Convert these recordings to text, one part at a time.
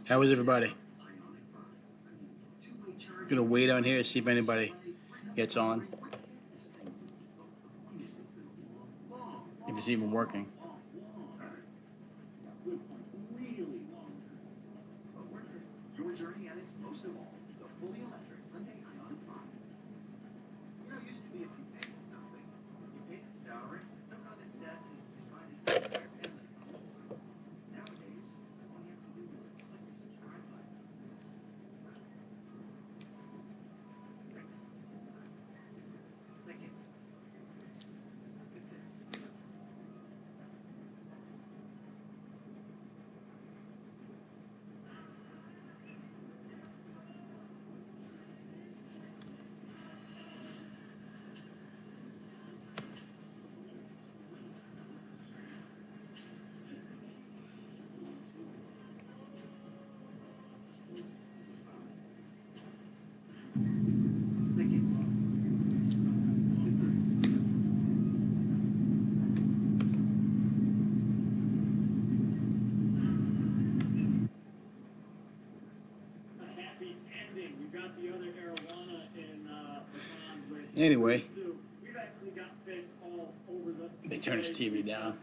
How is everybody? Gonna wait on here to see if anybody gets on, if it's even working. Anyway, they turn his TV down.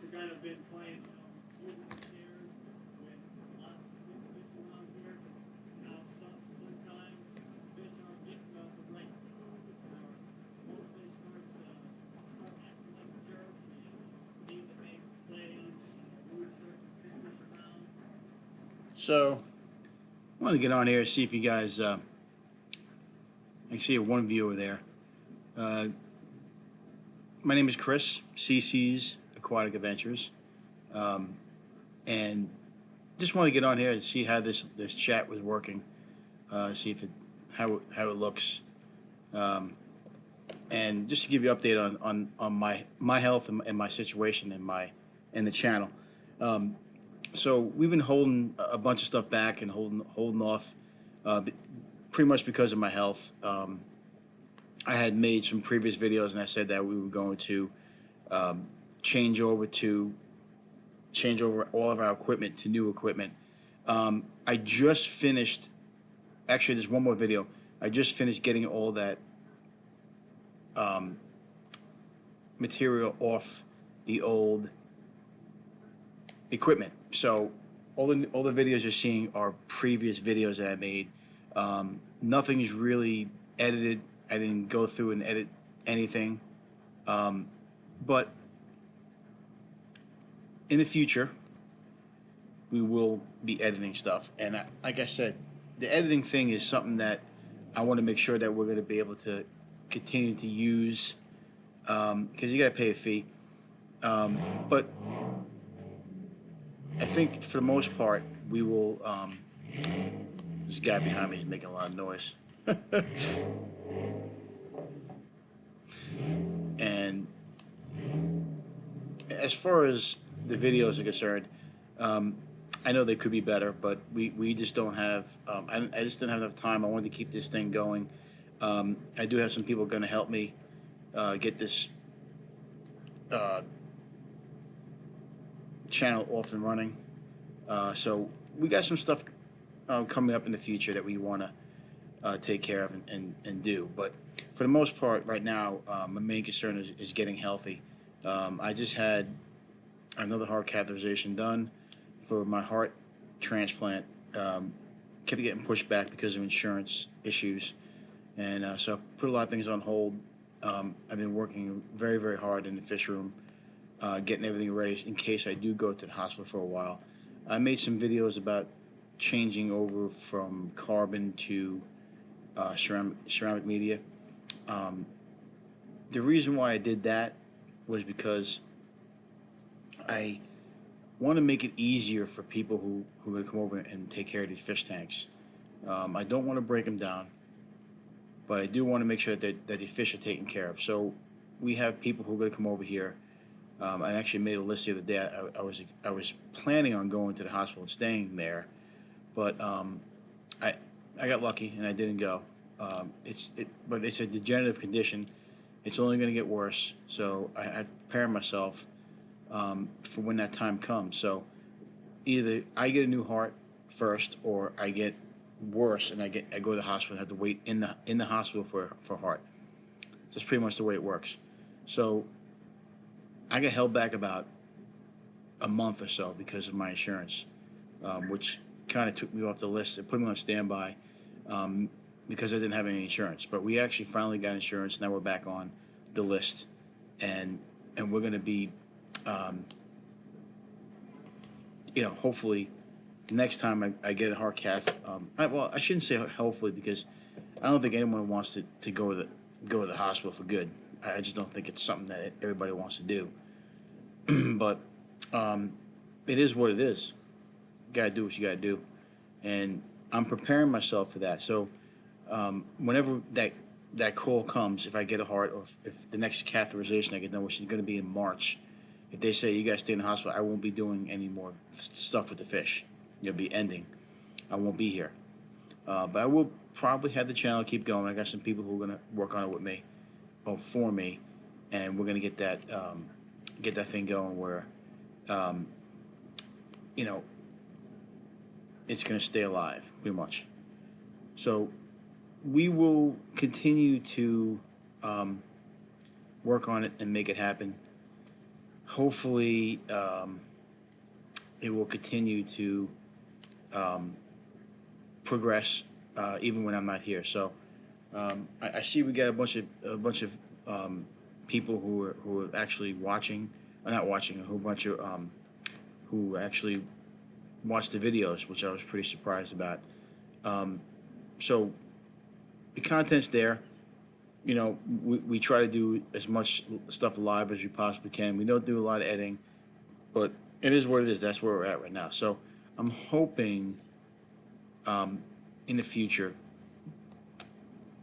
So, I want to get on here and see if you guys. I see one viewer there. My name is Chris, CC's Aquatic Adventures, and just want to get on here and see how this chat was working. See if it how it looks, and just to give you an update on my health and my situation and the channel. So we've been holding a bunch of stuff back and holding off, pretty much because of my health. I had made some previous videos and I said that we were going to um, change over all of our equipment to new equipment. I just finished. Actually, there's one more video. I just finished getting all that um, material off the old equipment. So all the videos you're seeing are previous videos that I made. Nothing is really edited. I didn't go through and edit anything. Um, but in the future, we will be editing stuff. And like I said, the editing thing is something that I want to make sure that we're going to be able to continue to use, because you got to pay a fee. But I think for the most part, we will. This guy behind me is making a lot of noise. And as far as the videos are concerned, um, I know they could be better, but we just don't have. I just didn't have enough time. I wanted to keep this thing going. I do have some people going to help me get this uh, channel off and running. So we got some stuff coming up in the future that we want to take care of and do. But for the most part, right now, my main concern is getting healthy. I just had another heart catheterization done for my heart transplant. Kept getting pushed back because of insurance issues, and so I put a lot of things on hold. I've been working very, very hard in the fish room, getting everything ready in case I do go to the hospital for a while. I made some videos about changing over from carbon to ceramic media. Um, the reason why I did that was because I want to make it easier for people who are going to come over and take care of these fish tanks. I don't want to break them down, but I do want to make sure that the fish are taken care of. So we have people who are going to come over here. I actually made a list the other day. I was planning on going to the hospital and staying there, but I I got lucky and I didn't go. But it's a degenerative condition. It's only going to get worse. So I prepare myself for when that time comes. So either I get a new heart first, or I get worse and I go to the hospital and have to wait in the hospital for heart. That's pretty much the way it works. So I got held back about a month or so because of my insurance, which kind of took me off the list. It put me on standby um, because I didn't have any insurance. But we actually finally got insurance. Now we're back on the list, and we're going to be, um, hopefully next time I get a heart cath. Well, I shouldn't say hopefully, because I don't think anyone wants to go to the hospital for good. I just don't think it's something that everybody wants to do. But um, it is what it is. You gotta do what you gotta do, and I'm preparing myself for that. So whenever that call comes, if I get a heart, or if the next catheterization I get done, which is going to be in March, if they say you guys stay in the hospital, I won't be doing any more stuff with the fish. It'll be ending. I won't be here, but I will probably have the channel keep going. I got some people who are going to work on it with me, or for me, and we're going to get that thing going where um, you know it's going to stay alive, pretty much. So we will continue to work on it and make it happen. Hopefully, it will continue to progress even when I'm not here. So I see we got a bunch of people who are actually watching, or not watching, a whole bunch of who actually watch the videos, which I was pretty surprised about. So the content's there. We try to do as much stuff live as we possibly can. We don't do a lot of editing, but it is what it is. That's where we're at right now. So I'm hoping in the future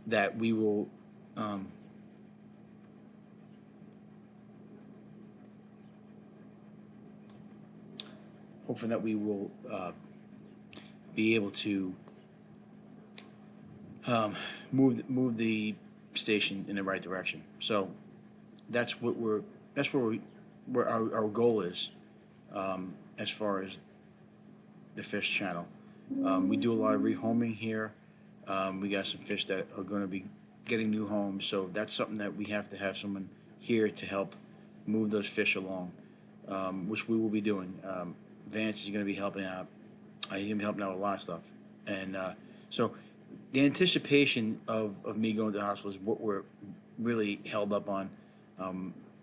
that we will hoping that we will be able to move the station in the right direction. So that's where our goal is, as far as the fish channel. We do a lot of rehoming here. We got some fish that are going to be getting new homes, so that's something that we have to have someone here to help move those fish along, which we will be doing. Vance is going to be helping out. He's going to be helping out with a lot of stuff, and so the anticipation of me going to the hospital is what we're really held up on.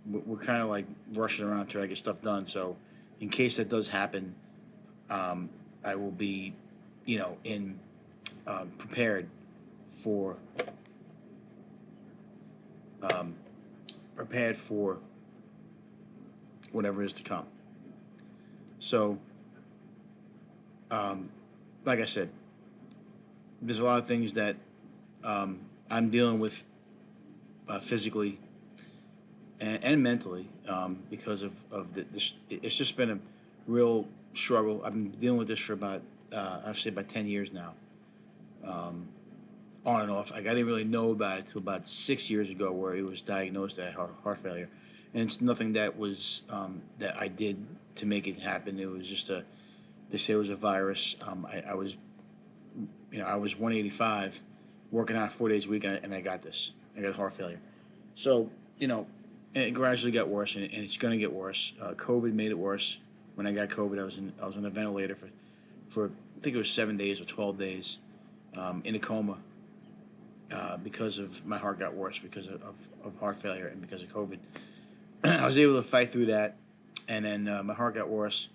We're kind of like rushing around trying to get stuff done. So in case that does happen, I will be, in prepared for prepared for whatever is to come. So, like I said, there's a lot of things that I'm dealing with physically and mentally, because of this. It's just been a real struggle. I've been dealing with this for about, I'd say about 10 years now, on and off. Like, I didn't really know about it until about 6 years ago, where it was diagnosed that I had heart failure. And it's nothing that was that I did to make it happen. It was just they say it was a virus. I was 185, working out 4 days a week, and I got this. I got heart failure. So, and it gradually got worse, and it's going to get worse. COVID made it worse. When I got COVID, I was on a ventilator for I think it was 7 days or 12 days, in a coma, because of my heart got worse because of heart failure and because of COVID. I was able to fight through that, and then my heart got worse.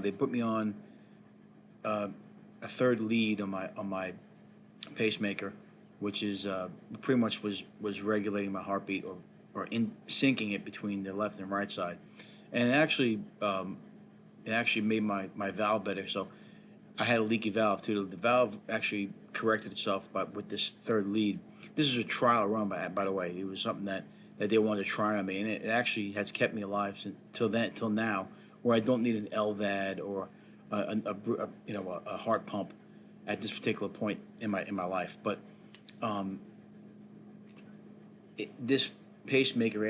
They put me on a third lead on my pacemaker, which is pretty much was regulating my heartbeat, or in syncing it between the left and right side, and it actually made my valve better. So I had a leaky valve too. The valve actually corrected itself, but with this third lead. This is a trial run, by the way. It was something that they wanted to try on me, and it actually has kept me alive till now, where I don't need an LVAD or a heart pump at this particular point in my life. But this pacemaker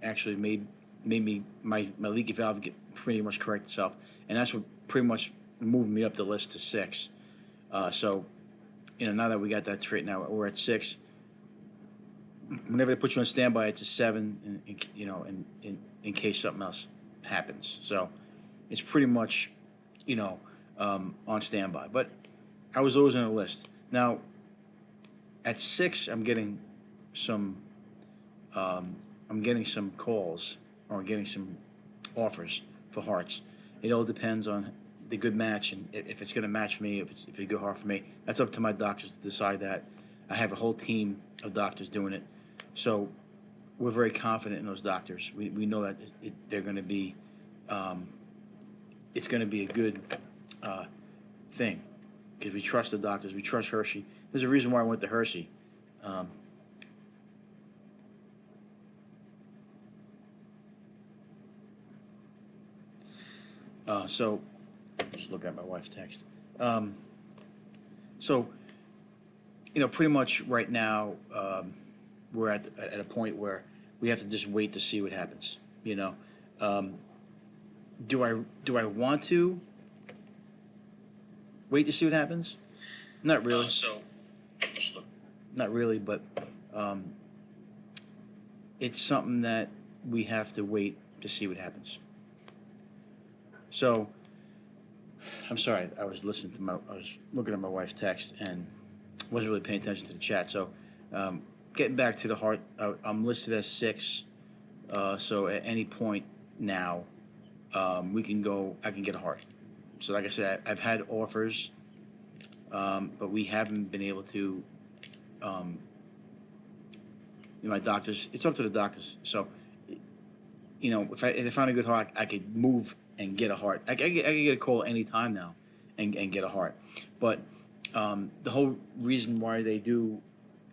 actually made me my leaky valve get pretty much correct itself, and that's what pretty much moving me up the list to 6. So now that we got that straight, now we're at 6. Whenever they put you on standby, it's a 7, in case something else happens. So it's pretty much, on standby. But I was always on the list. Now at 6, some, I'm getting some calls or getting some offers for hearts. It all depends on the good match and if it's going to match me, if it's a good heart for me. That's up to my doctors to decide that. I have a whole team of doctors doing it. So we're very confident in those doctors. We know that they're going to be, it's going to be a good thing because we trust the doctors. We trust Hershey. There's a reason why I went to Hershey. Um, so just looking at my wife's text. So pretty much right now, we're at a point where we have to just wait to see what happens. Um, do I want to wait to see what happens? Not really. Not really, but it's something that we have to wait to see what happens. So I'm sorry. I was looking at my wife's text and wasn't really paying attention to the chat. So getting back to the heart, I'm listed as 6. So at any point now, we can go. I can get a heart. So like I said, I've had offers, but we haven't been able to. My doctors. It's up to the doctors. So if I find a good heart, I could move and get a heart. I could get a call any time now, and get a heart. But the whole reason why they do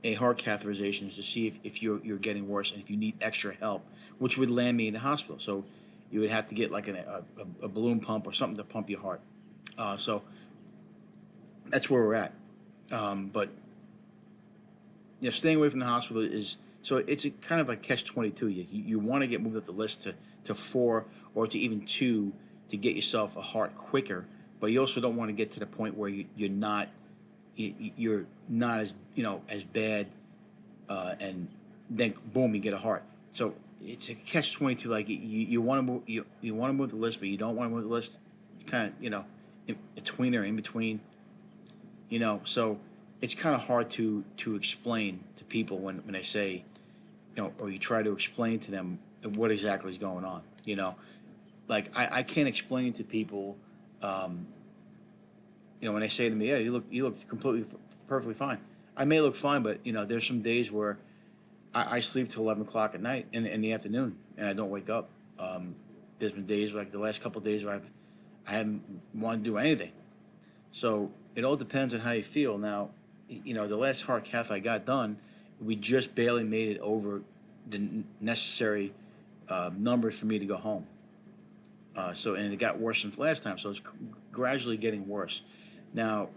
a heart catheterization is to see if you're getting worse and if you need extra help, which would land me in the hospital. So you would have to get like a balloon pump or something to pump your heart. So that's where we're at. But staying away from the hospital is so it's a kind of a catch-22. You want to get moved up the list to 4 or to even 2 to get yourself a heart quicker, but you also don't want to get to the point where you're not as as bad, and then boom, you get a heart. So it's a catch-22. Like you want to move you want to move the list, but you don't want to move the list. It's kind of in between or in between. So it's kind of hard to explain to people when they say, or you try to explain to them what exactly is going on. Like I can't explain to people. When they say to me, "Yeah, you look completely perfectly fine." I may look fine, but there's some days where I sleep till 11 o'clock at night in the afternoon, and I don't wake up. There's been days like the last couple of days where I haven't wanted to do anything. So it all depends on how you feel. Now, the last heart cath I got done, we just barely made it over the necessary numbers for me to go home. And it got worse than last time, so it's gradually getting worse. Now,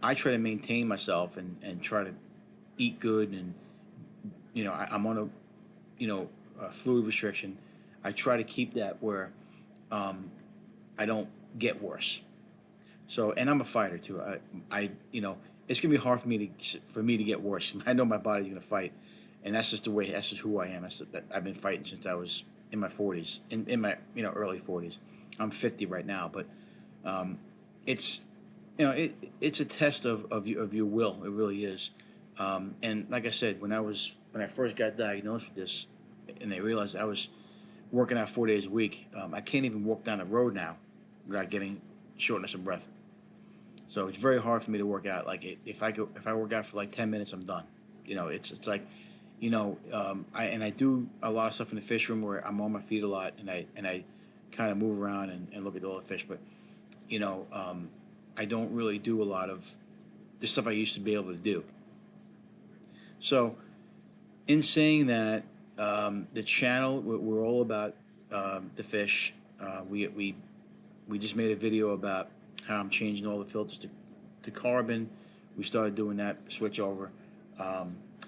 I try to maintain myself and try to eat good, and I'm on a fluid restriction. I try to keep that where I don't get worse. So, and I'm a fighter too. It's gonna be hard for me to get worse. I know my body's gonna fight, and that's just the way. That's just who I am. I've been fighting since I was in my 40s, in my early 40s. I'm 50 right now, but it's it's a test of your will. It really is. And like I said, when I first got diagnosed with this, and they realized I was working out 4 days a week, I can't even walk down the road now without getting shortness of breath. So it's very hard for me to work out. Like if I work out for like 10 minutes, I'm done. It's like, I do a lot of stuff in the fish room where I'm on my feet a lot, and I kind of move around and look at all the fish. But I don't really do a lot of the stuff I used to be able to do. So in saying that, the channel, we're all about the fish. We just made a video about how I'm changing all the filters to carbon. We started doing that switch over,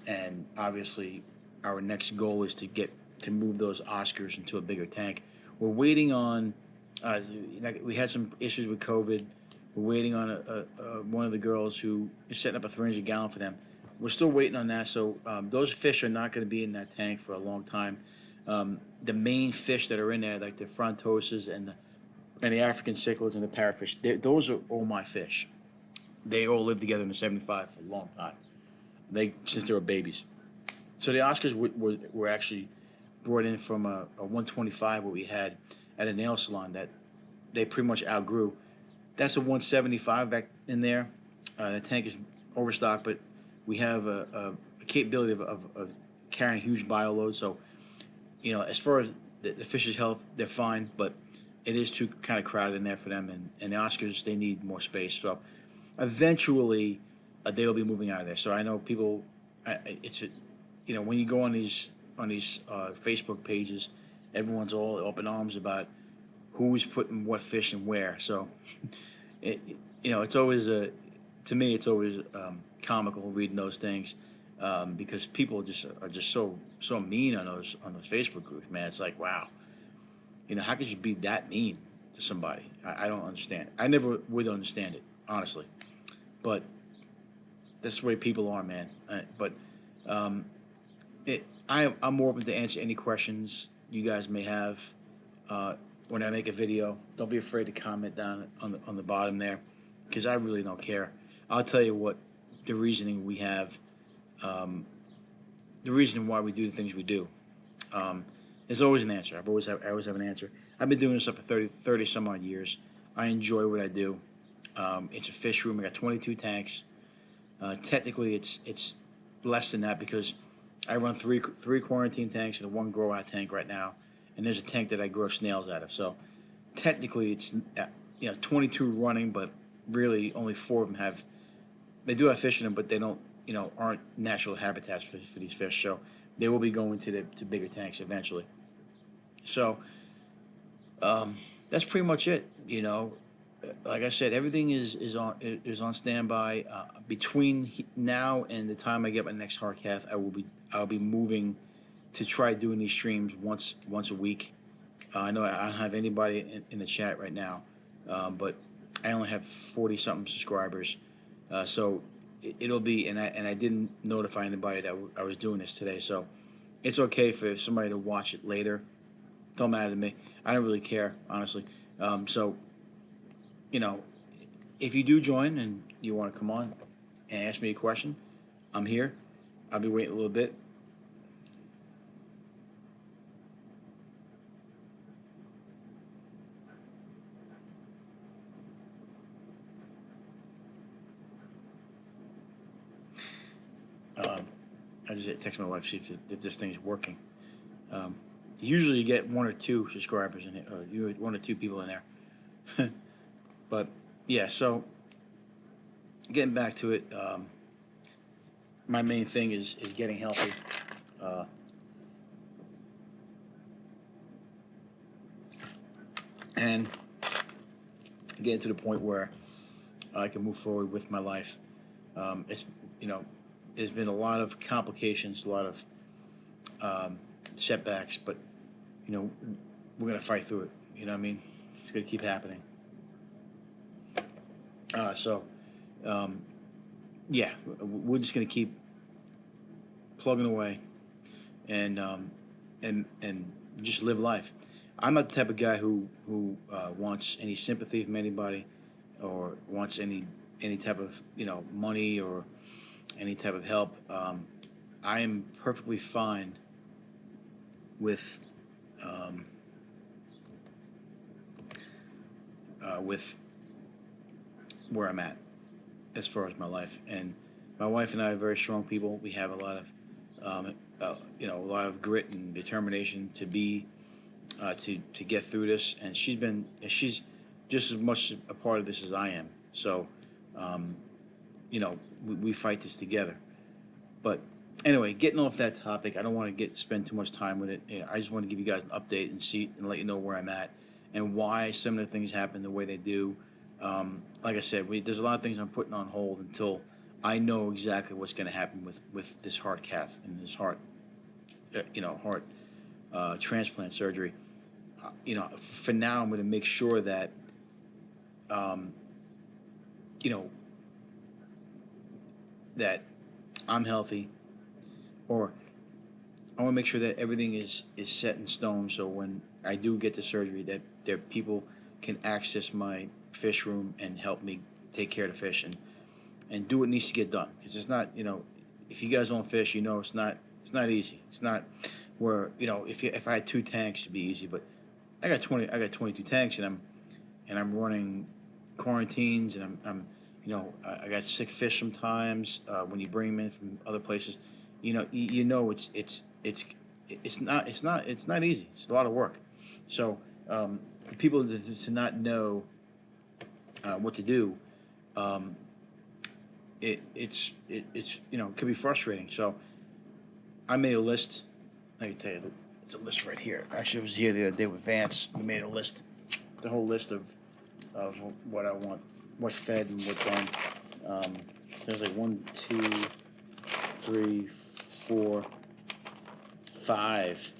and obviously our next goal is to move those Oscars into a bigger tank. We're waiting on We had some issues with COVID. We're waiting on one of the girls who is setting up a 300 gallon for them. We're still waiting on that. So those fish are not going to be in that tank for a long time. The main fish that are in there, like the frontoses and the African cichlids and the parrotfish, those are all my fish. They all lived together in the 75 for a long time. Since they were babies. So the Oscars were actually brought in from a 125 what we had at a nail salon that they pretty much outgrew. That's a 175 back in there. The tank is overstocked, but we have a capability of carrying huge bio loads. So, as far as the fish's health, they're fine, but it is too kind of crowded in there for them. And the Oscars, they need more space. So eventually, they will be moving out of there. So I know people, when you go on these Facebook pages, everyone's all up in arms about who's putting what fish and where. So, it's always to me, it's always comical reading those things because people are just so mean on those Facebook groups. Man, it's like, wow, how could you be that mean to somebody? I don't understand. I never would understand it, honestly, but that's the way people are, man. I'm more open to answer any questions you guys may have when I make a video. Don't be afraid to comment down on the bottom there, because I really don't care. I'll tell you what the reasoning we have, the reason why we do the things we do. There's always an answer. I always have an answer. I've been doing this up for 30 some odd years. I enjoy what I do. It's a fish room. I got 22 tanks. Technically, it's less than that because I run three quarantine tanks and one grow out tank right now, and there's a tank that I grow snails out of. So technically, it's 22 running, but really only 4 of them have. They do have fish in them, but they don't aren't natural habitats for these fish. So they will be going to bigger tanks eventually. So that's pretty much it. Like I said, everything is on standby. Between now and the time I get my next hard calf, I'll be moving to try doing these streams once a week. I know I don't have anybody in the chat right now, but I only have 40 something subscribers, so it'll be and I didn't notify anybody that I was doing this today, so it's okay for somebody to watch it later. Don't matter to me. I don't really care, honestly. So. If you do join and you want to come on and ask me a question, I'm here. I'll be waiting a little bit. I just text my wife, see if this thing's working. Usually you get 1 or 2 subscribers in it, or 1 or 2 people in there. But yeah, so getting back to it, my main thing is getting healthy. And getting to the point where I can move forward with my life. It's there's been a lot of complications, a lot of setbacks, but we're gonna fight through it. You know what I mean? It's gonna keep happening. Yeah, we're just gonna keep plugging away and just live life. I'm not the type of guy who wants any sympathy from anybody or wants any type of money or any type of help. I am perfectly fine with where I'm at as far as my life. And my wife and I are very strong people. We have a lot of a lot of grit and determination to be to get through this. And she's just as much a part of this as I am. So we fight this together. But anyway, getting off that topic, I don't want to spend too much time with it. I just want to give you guys an update and let you know where I'm at and why some of the things happen the way they do. Like I said, there's a lot of things I'm putting on hold until I know exactly what's going to happen with this heart cath and this heart transplant surgery. for now, I'm going to make sure that, you know, that I'm healthy, or I want to make sure that everything is set in stone. So when I do get the surgery, that there people can access my fish room and help me take care of the fish and do what needs to get done. Because it's not, if you guys own fish, it's not easy. It's not where if I had two tanks, it'd be easy. But I got 22 tanks, and I'm running quarantines, and I got sick fish sometimes when you bring them in from other places. It's not easy. It's a lot of work. So for people to not know what to do, it could be frustrating. So I made a list. I can tell you, it's a list right here. Actually, I was here the other day with Vance. We made a list, the whole list of what I want, what's fed and what's done. There's like 1, 2, 3, 4, 5,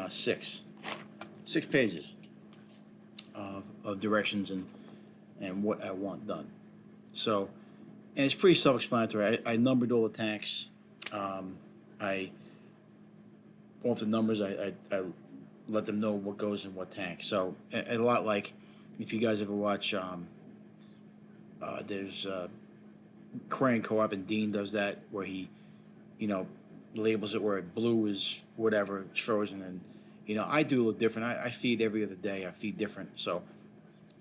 6 pages of directions and what I want done. So, and it's pretty self-explanatory. I numbered all the tanks. I off the numbers, I let them know what goes in what tank. So a lot like if you guys ever watch, there's Aquarium Co-op, and Dean does that where he, labels it where blue is whatever, it's frozen, and I do a little different. I feed every other day. I feed different. So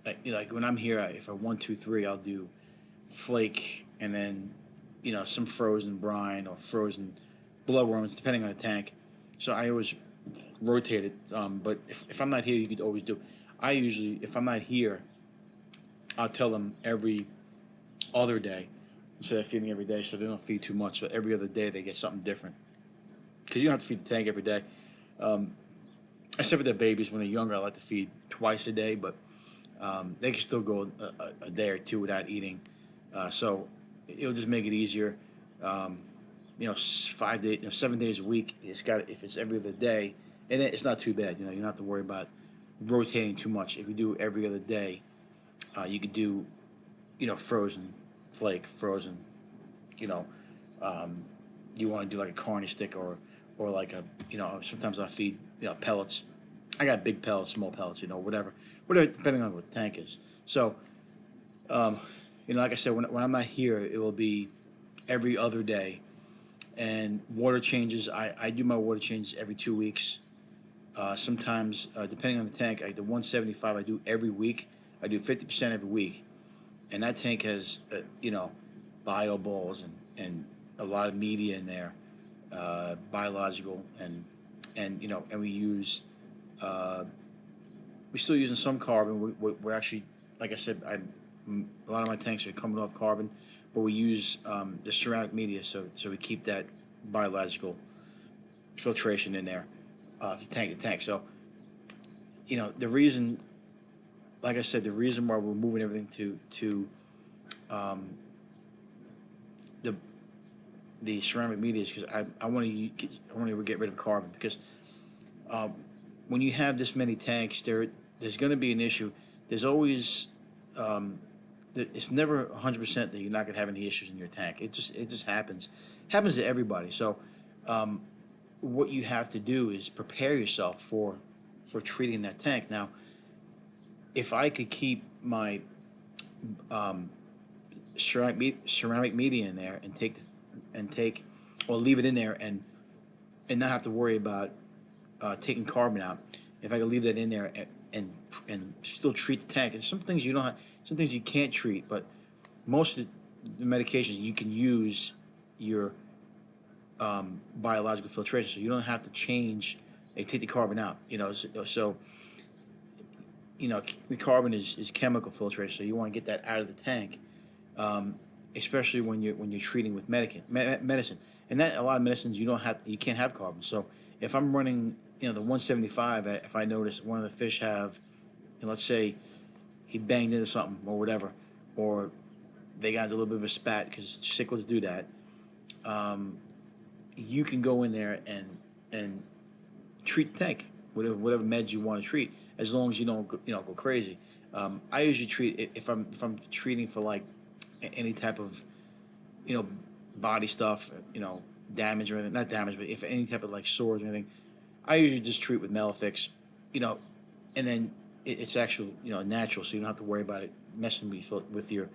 like when I'm here, if I 1, 2, 3, I'll do flake, and then some frozen brine or frozen bloodworms depending on the tank. So I always rotate it. But if I'm not here, you could always do. I usually, if I'm not here, I'll tell them every other day instead of feeding every day, so they don't feed too much. So every other day they get something different, because you don't have to feed the tank every day. Except for their babies when they're younger, I like to feed twice a day, but they can still go a day or two without eating. So it'll just make it easier. 5 days, 7 days a week. If it's every other day, and it's not too bad. You don't have to worry about rotating too much. If you do every other day, you could do, frozen, flake, frozen. You know, you want to do like a carne stick or like sometimes I feed pellets. I got big pellets, small pellets, whatever, depending on what the tank is. So, like I said, when I'm not here, it will be every other day. And water changes, I do my water changes every 2 weeks. Sometimes, depending on the tank, like the 175, I do every week. I do 50% every week, and that tank has bio balls and a lot of media in there, biological, and we use we're still using some carbon. We're actually, like I said, a lot of my tanks are coming off carbon, but we use the ceramic media, so we keep that biological filtration in there, tank to tank. So, the reason, like I said, the reason why we're moving everything to the ceramic media is because I want to get rid of carbon, because when you have this many tanks, there's going to be an issue. There's always it's never 100% that you're not going to have any issues in your tank. It just happens to everybody. So what you have to do is prepare yourself for treating that tank. Now, if I could keep my ceramic media in there and take or leave it in there and not have to worry about taking carbon out, if I could leave that in there and still treat the tank. And some things some things you can't treat, but most of the medications you can use your biological filtration, so you don't have to change. They take the carbon out, so the carbon is chemical filtration, so you want to get that out of the tank, especially when you're treating with medicine, and that a lot of medicines you can't have carbon. So if I'm running the 175, if I notice one of the fish have, let's say he banged into something or whatever, or they got a little bit of a spat, because cichlids do that, you can go in there and treat the tank. whatever meds you want to treat, as long as you don't go crazy. I usually treat if I'm treating for like any type of you know body stuff, damage or anything, not damage, but if any type of like sores or anything, I usually just treat with Melafix, you know, and then it's actual natural, so you don't have to worry about it messing with your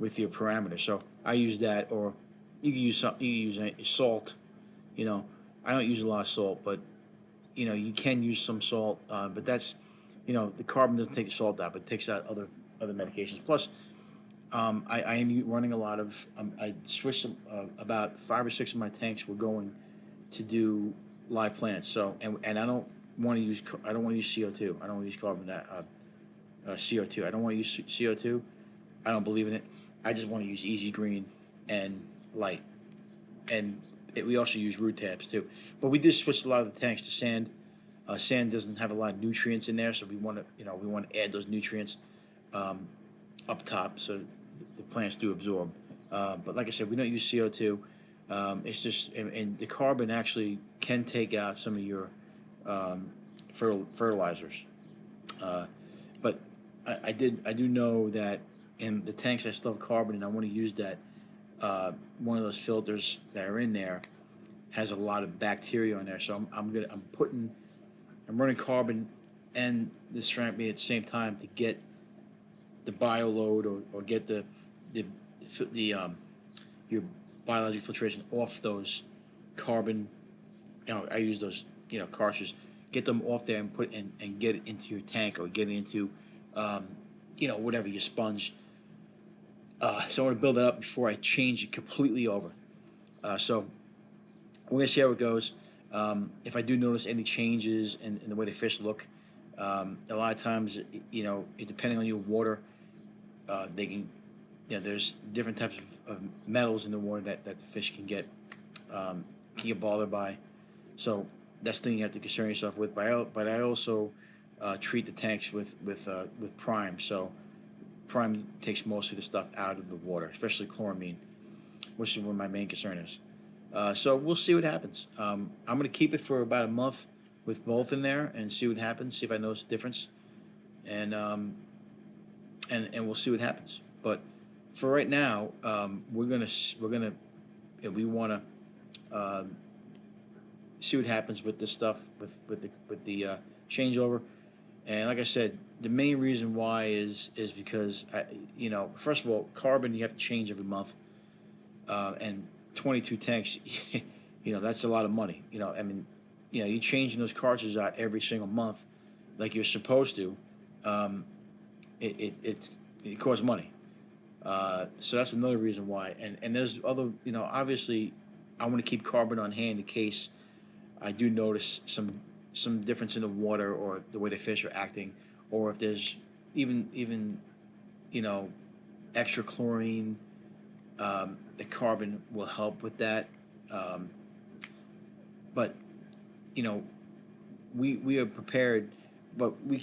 parameters. So I use that, or you can use salt. You know, I don't use a lot of salt, but you can use some salt. But that's the carbon doesn't take the salt out, but it takes out other medications. Plus, I am running a lot of. I switched about 5 or 6 of my tanks were going to do live plants. So and I don't want to use CO2. I don't want to use CO2. I don't want to use CO2. I don't believe in it. I just want to use Easy Green and Light, and we also use root tabs too. But we did switch a lot of the tanks to sand. Sand doesn't have a lot of nutrients in there, so we want to add those nutrients up top, so the plants do absorb. But like I said, we don't use CO2. It's just and the carbon actually can take out some of your fertilizers. But I do know that in the tanks I still have carbon, and I want to use that. One of those filters that are in there has a lot of bacteria in there, so I'm running carbon and the Ceramic Meat at the same time to get the bio load, or get the your biological filtration off those carbon. I use those cartridges, get them off there and and get it into your tank, or get it into whatever your sponge. So I want to build it up before I change it completely over. So we're gonna see how it goes. If I do notice any changes in the way the fish look, a lot of times, depending on your water, they can, there's different types of metals in the water that the fish can get bothered by. So that's the thing you have to concern yourself with. But I also treat the tanks with Prime. So Prime takes most of the stuff out of the water, especially chloramine, which is where my main concern is. So we'll see what happens. I'm going to keep it for about a month with both in there and see what happens. See if I notice a difference, and we'll see what happens. But for right now, we want to see what happens with this stuff with the changeover. And like I said, the main reason why is because first of all, carbon you have to change every month, and 22 tanks, that's a lot of money. I mean, you're changing those cartridges out every single month, like you're supposed to. It costs money. So that's another reason why. And there's other, obviously, I want to keep carbon on hand in case I do notice some difference in the water, or the way the fish are acting, or if there's even extra chlorine. The carbon will help with that. But we are prepared, but we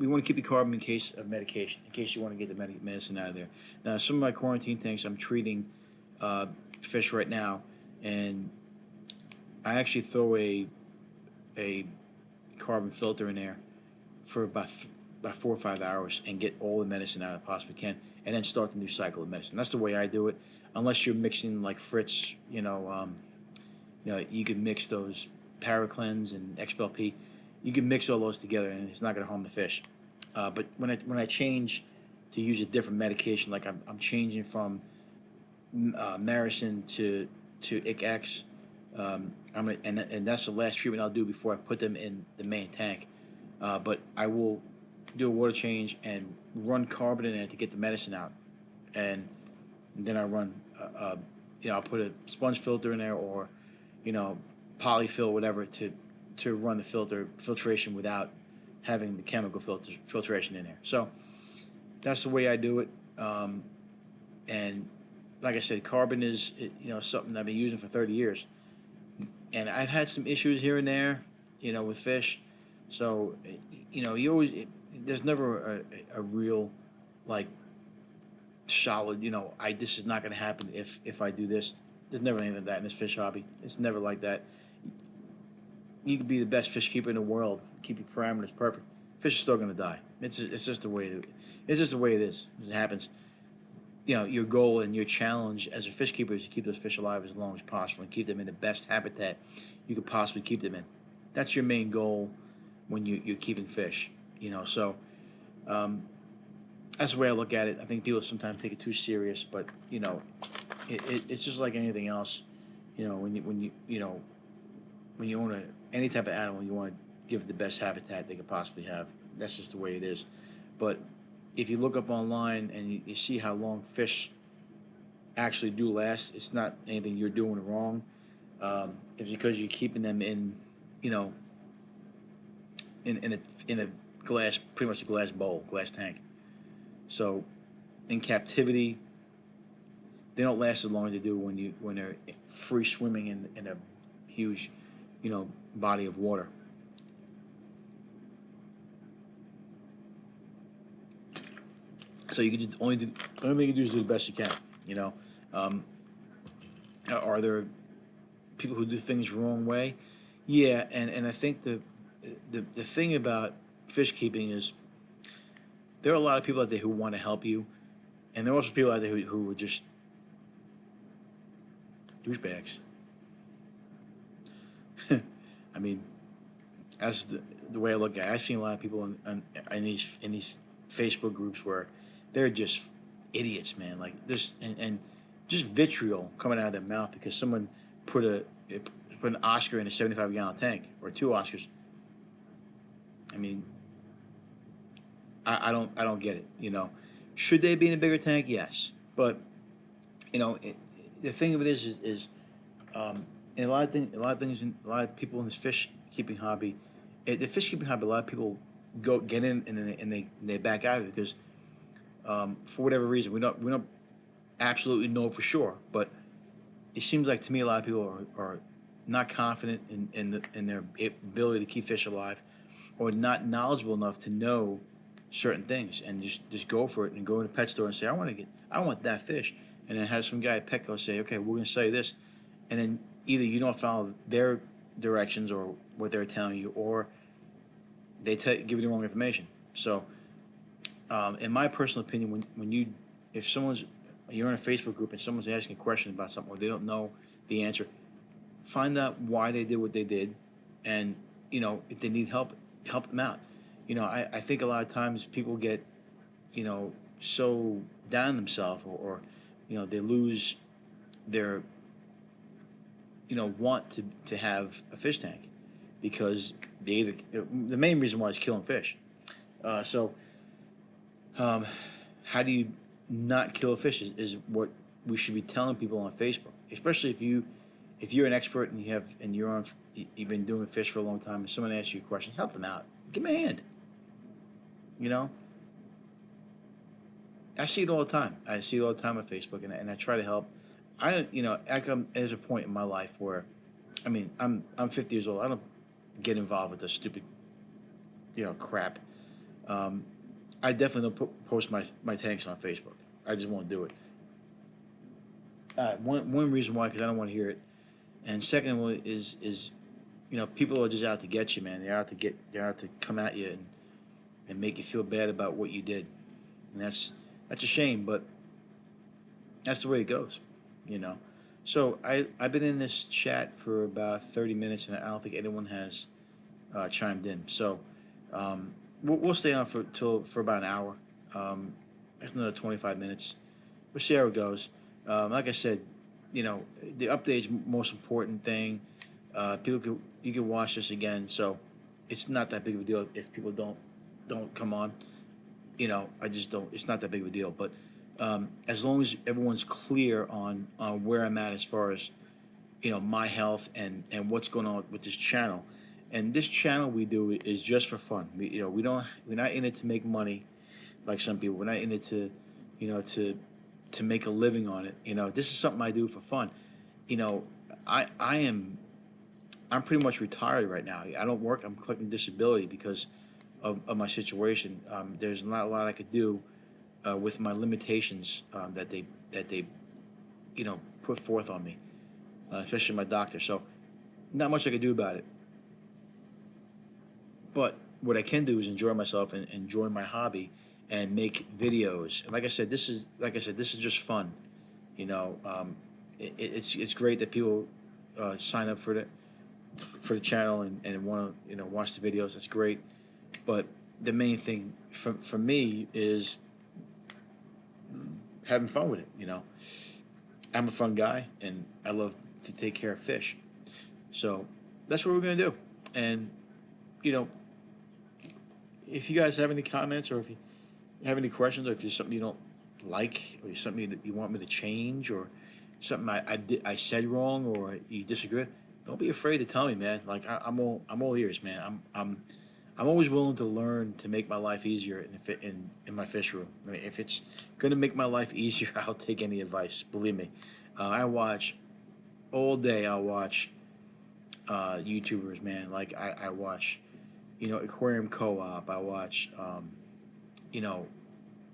want to keep the carbon in case of medication, in case you want to get the medicine out of there. Now, some of my quarantine tanks, I'm treating fish right now, and I actually throw a carbon filter in there for about 4 or 5 hours and get all the medicine out I possibly can, and then start the new cycle of medicine. That's the way I do it. Unless you're mixing like Fritz, you can mix those Paraclens and XLP. You can mix all those together, and it's not going to harm the fish. But when I change to use a different medication, like I'm changing from Maricin to ICX, and that's the last treatment I'll do before I put them in the main tank. But I will do a water change and run carbon in there to get the medicine out, and then I run, I'll put a sponge filter in there, or polyfill, whatever, to run the filtration without having the chemical filtration in there. So that's the way I do it. And like I said, carbon is something I've been using for 30 years, and I've had some issues here and there, with fish. So you always there's never a real like solid, this is not going to happen if I do this. There's never anything like that in this fish hobby. It's never like that. you could be the best fish keeper in the world, keep your parameters perfect. Fish is still going to die. It's just the way it's just the way it is. It happens. Your goal and your challenge as a fish keeper is to keep those fish alive as long as possible and keep them in the best habitat you could possibly keep them in. That's your main goal when you're keeping fish. So that's the way I look at it. I think people sometimes take it too serious, but it's just like anything else. When you own any type of animal, you want to give it the best habitat they could possibly have. That's just the way it is. But if you look up online and you see how long fish actually do last, it's not anything you're doing wrong. It's because you're keeping them in, you know, in a glass, pretty much a glass bowl, glass tank. So in captivity, they don't last as long as they do when they're free swimming in a huge, body of water. So you can just only thing you can do is do the best you can. You know, um, are there people who do things the wrong way? Yeah, and I think the thing about fish keeping is there are a lot of people out there who want to help you, and there are also people out there who are just douchebags. I mean, that's the way I look at it. I've seen a lot of people in these Facebook groups where they're just idiots, man. Like this and just vitriol coming out of their mouth because someone put a put an Oscar in a 75-gallon tank or two Oscars. I mean, I don't get it. Should they be in a bigger tank? Yes, but you know it, the thing of it is and a lot of people in this fish keeping hobby, the fish keeping hobby, a lot of people get in and then they back out of it because for whatever reason we don't absolutely know for sure, but it seems like to me a lot of people are not confident in their ability to keep fish alive, or not knowledgeable enough to know certain things and just go for it and go in a pet store and say I want that fish, and then have some guy at Petco say, okay, we're going to sell you this, and then either you don't follow their directions or what they're telling you, or they give you the wrong information. So in my personal opinion, if you're in a Facebook group and someone's asking a question about something or they don't know the answer, find out why they did what they did, and if they need help, help them out. I think a lot of times people get so down on themselves, or they lose their want to have a fish tank because the main reason why is killing fish. So how do you not kill a fish is what we should be telling people on Facebook, especially if you're an expert and you've been doing fish for a long time and someone asks you a question, help them out. Give them a hand. You know, I see it all the time. I see it all the time on Facebook, and I try to help. There's a point in my life where, I mean, I'm 50 years old. I don't get involved with this stupid, crap. I definitely don't post my tanks on Facebook. I just won't do it. One reason why, because I don't want to hear it, and second one is people are just out to get you, man. They're out to come at you and make you feel bad about what you did, and that's a shame, but that's the way it goes, you know. So I've been in this chat for about 30 minutes, and I don't think anyone has chimed in. So we'll stay on for about an hour, another 25 minutes. We'll see how it goes. Like I said, the update's most important thing. You can watch this again, so it's not that big of a deal if people don't come on. I just don't. It's not that big of a deal. But as long as everyone's clear on where I'm at as far as my health and what's going on with this channel, and this channel we do is just for fun. We're not in it to make money like some people. We're not in it to make a living on it. This is something I do for fun. I'm pretty much retired right now. I don't work. I'm collecting disability because of my situation. There's not a lot I could do with my limitations that they put forth on me, especially my doctor. So not much I could do about it. But what I can do is enjoy myself and enjoy my hobby and make videos. And like I said, this is just fun. You know, it's great that people sign up for the channel and want to watch the videos. That's great. But the main thing for me is having fun with it. I'm a fun guy and I love to take care of fish. So that's what we're gonna do. And you know, if you guys have any comments or if you have any questions or if there's something you don't like or something that you want me to change or something I said wrong or you disagree with, don't be afraid to tell me, man. Like I'm all ears, man. I'm always willing to learn to make my life easier in my fish room. I mean, if it's gonna make my life easier, I'll take any advice. Believe me, I watch all day. I'll watch YouTubers, man. Like I watch, Aquarium Co-op. I watch, you know,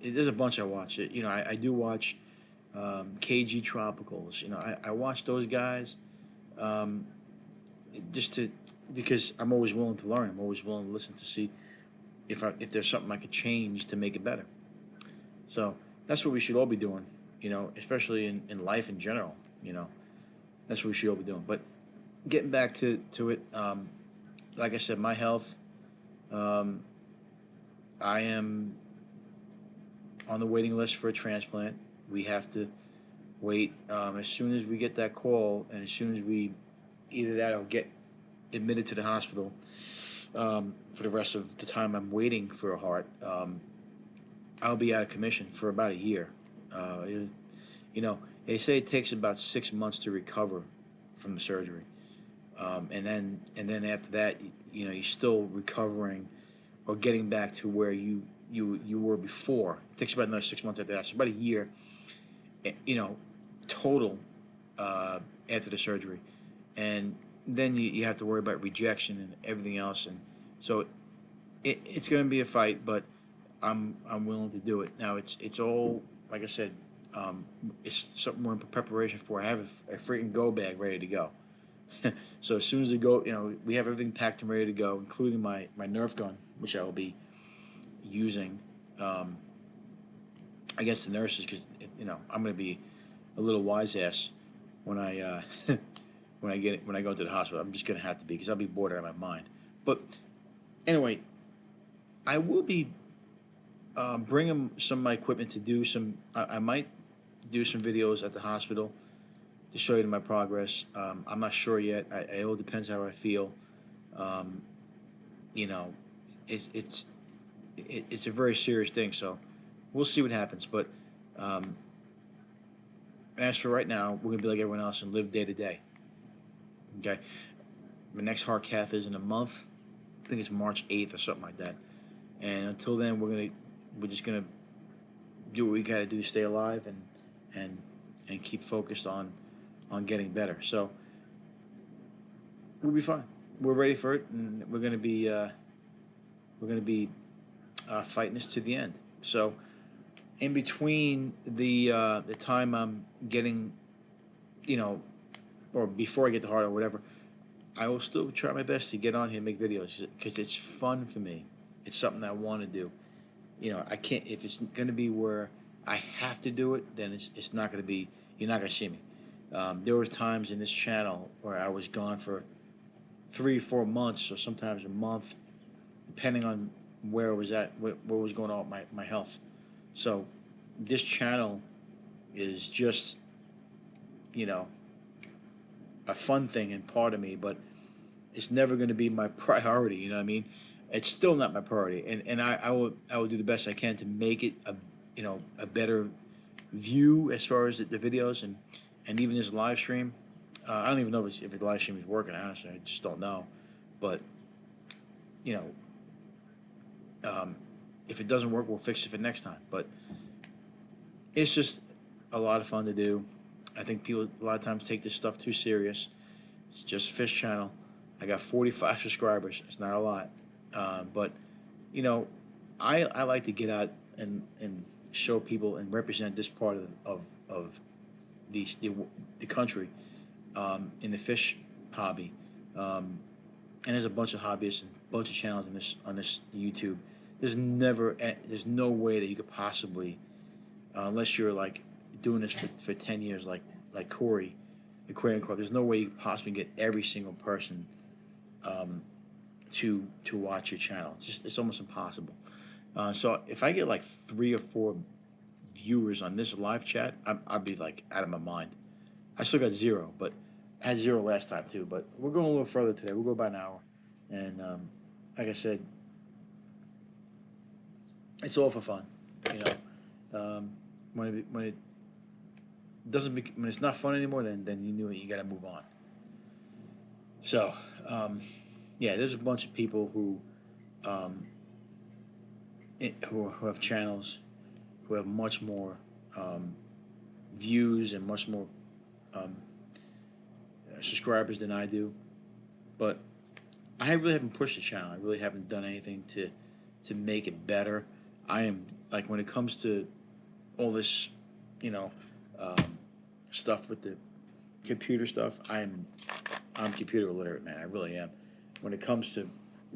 there's a bunch I watch. I do watch KG Tropicals. I watch those guys um, just to because I'm always willing to learn. I'm always willing to listen to see if there's something I could change to make it better. So that's what we should all be doing. Especially in life in general. That's what we should all be doing. But getting back to it, like I said, my health. Um, I am on the waiting list for a transplant. We have to wait as soon as we get that call, and as soon as we either that or get admitted to the hospital for the rest of the time I'm waiting for a heart. I'll be out of commission for about a year. You know, they say it takes about 6 months to recover from the surgery, and then after that, you're still recovering or getting back to where you were before. It takes about another 6 months after that, so about a year, you know, total after the surgery, and then you have to worry about rejection and everything else, and so it's going to be a fight, but I'm willing to do it. Now it's all like I said. It's something we're in preparation for. I have a freaking go bag ready to go. So as soon as we go, we have everything packed and ready to go, including my Nerf gun, which I will be using um, against the nurses because I'm going to be a little wise ass when I when I go into the hospital. I'm just going to have to be because I'll be bored out of my mind. But anyway, I will be bringing some of my equipment to do some. I might do some videos at the hospital to show you my progress. I'm not sure yet. It all depends how I feel. Um, you know, it's it's a very serious thing, so we'll see what happens. But um, as for right now, we're gonna be like everyone else and live day to day. Okay, my next heart cath is in a month. I think it's March 8th or something like that. And until then, we're just gonna do what we gotta do to stay alive and and keep focused on getting better. So we'll be fine. We're ready for it, and we're gonna be fighting this to the end. So in between the time I'm getting, you know, or before I get the heart or whatever, I will still try my best to get on here and make videos because it's fun for me. It's something I want to do. I can't if it's gonna be where I have to do it, then it's not gonna be. You're not gonna see me. There were times in this channel where I was gone for 3 or 4 months, or sometimes a month, depending on where I was at, what was going on with my health. So this channel is just, you know, a fun thing and part of me, but it's never going to be my priority. You know what I mean? It's still not my priority, and I will do the best I can to make it a better view as far as the videos and even this live stream. I don't even know if the live stream is working. Honestly, I just don't know. But you know, if it doesn't work, we'll fix it for next time. But it's just a lot of fun to do. I think people a lot of times take this stuff too serious. It's just a fish channel. I got 45 subscribers. It's not a lot, but you know, I like to get out and show people and represent this part of the country in the fish hobby. Um, and there's a bunch of hobbyists and a bunch of channels on this YouTube. There's no way that you could possibly, unless you're like doing this for 10 years, like Corey, the Aquarium Club. There's no way you could possibly get every single person to watch your channel. It's almost impossible. So if I get like 3 or 4 viewers on this live chat, I'd be like out of my mind. I still got 0, but I had 0 last time too. But we're going a little further today. We'll go about an hour, and like I said, it's all for fun. You know, when it doesn't when it's not fun anymore, then you knew it. You got to move on. So yeah, there's a bunch of people um, who have channels who have much more um, views and much more um, subscribers than I do. But I really haven't pushed the channel. I really haven't done anything to make it better. I am like when it comes to all this, you know, um, stuff with the computer stuff. I'm computer illiterate, man. I really am. When it comes to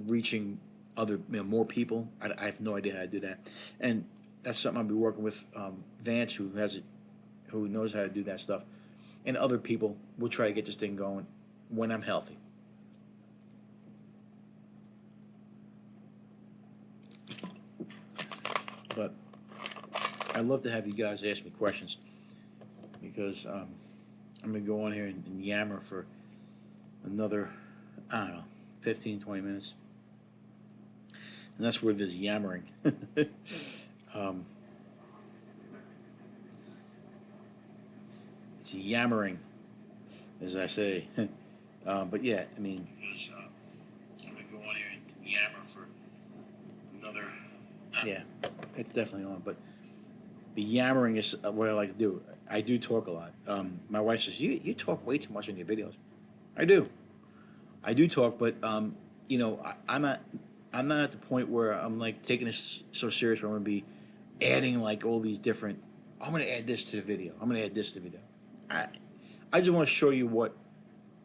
reaching more people, I have no idea how to do that. And that's something I'll be working with Vance, who knows how to do that stuff, and other people. We'll try to get this thing going when I'm healthy. But I'd love to have you guys ask me questions because I'm going to go on here and yammer for another, I don't know, 15, 20 minutes. And that's where there's yammering. um, it's yammering, as I say. But yeah, I mean, because I'm going to go on here and yammer for another. Yeah, it's definitely on. But the yammering is what I like to do. I do talk a lot. My wife says, you talk way too much in your videos. I do. I do talk, but you know, I'm not at the point where I'm like taking this so serious where I'm gonna be adding like all these different. I'm gonna add this to the video. I'm gonna add this to the video. I just want to show you what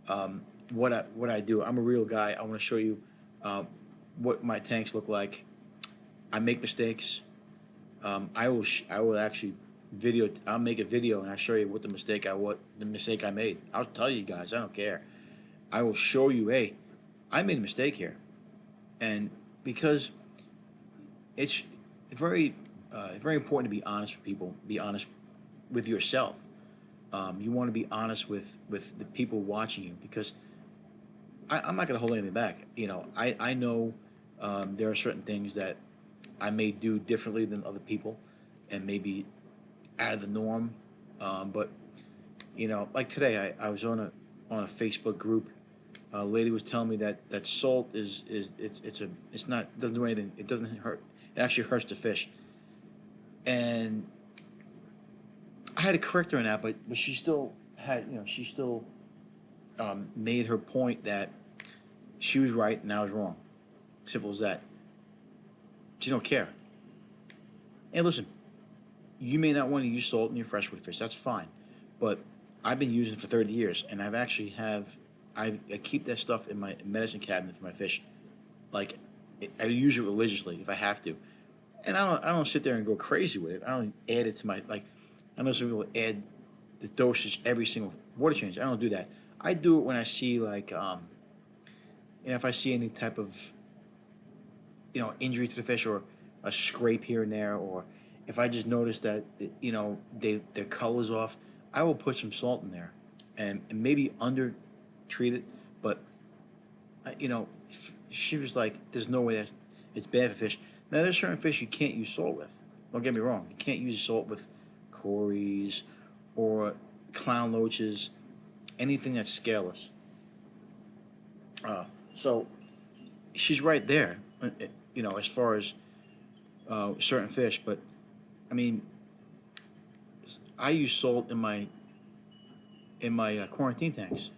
I do. I'm a real guy. I want to show you what my tanks look like. I make mistakes. I will actually video. I'll make a video and I'll show you what the mistake I made. I'll tell you guys. I don't care. I will show you. Hey, I made a mistake here, and because it's very important to be honest with people. Be honest with yourself. You want to be honest with the people watching you because I'm not going to hold anything back. You know, I know there are certain things that I may do differently than other people, and maybe out of the norm. But you know, like today, I was on a Facebook group. A lady was telling me that salt it's not doesn't do anything. It doesn't hurt. It actually hurts the fish. And I had to correct her on that, but she still she still made her point that she was right and I was wrong. Simple as that. She don't care. And listen, you may not want to use salt in your freshwater fish. That's fine, but I've been using it for 30 years, and I keep that stuff in my medicine cabinet for my fish. Like I use it religiously if I have to, and I don't sit there and go crazy with it. I don't add it to my like. I know some people add the dosage every single water change. I don't do that. I do it when I see like if I see any type of injury to the fish or a scrape here and there, or if I just notice that their color's off, I will put some salt in there and maybe under treat it. But she was like, "There's no way that it's bad for fish." Now there's certain fish you can't use salt with. Don't get me wrong. You can't use salt with cories or clown loaches, anything that's scaleless. So she's right there, as far as certain fish. But I mean, I use salt in my quarantine tanks.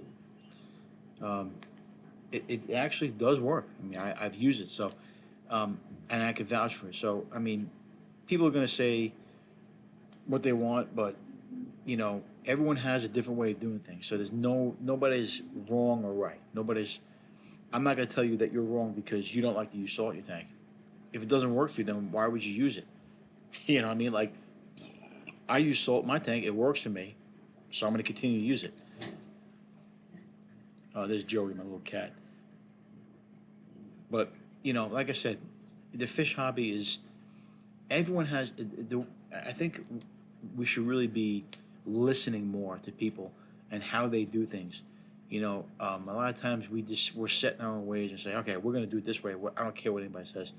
Um, it actually does work. I mean, I've used it, so and I can vouch for it. So I mean, people are going to say what they want, but everyone has a different way of doing things. So there's nobody's wrong or right. I'm not gonna tell you that you're wrong because you don't like to use salt in your tank. If it doesn't work for you, then why would you use it? You know what I mean? Like, I use salt in my tank. It works for me, so I'm gonna continue to use it. There's Joey, my little cat. But like I said, the fish hobby is everyone has. I think we should really be listening more to people and how they do things. A lot of times we're set in our own ways and say, okay, we're going to do it this way. I don't care what anybody says.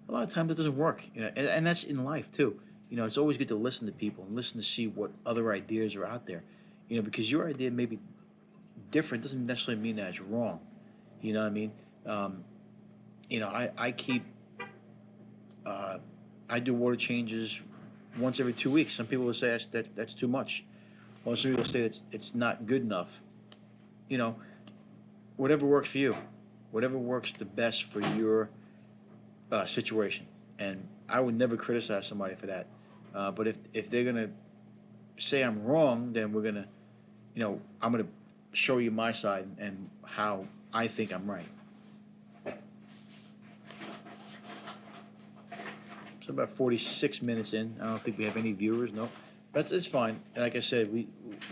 A lot of times it doesn't work, and that's in life too. It's always good to listen to people and listen to see what other ideas are out there. Because your idea may be different doesn't necessarily mean that it's wrong. You know what I mean? Um, I keep I do water changes once every 2 weeks. Some people will say that's too much. Or some people say it's not good enough. You know, whatever works for you, whatever works the best for your situation. And I would never criticize somebody for that. But if they're gonna say I'm wrong, then I'm gonna show you my side and how I think I'm right. So about 46 minutes in. I don't think we have any viewers. No, it's fine. Like I said,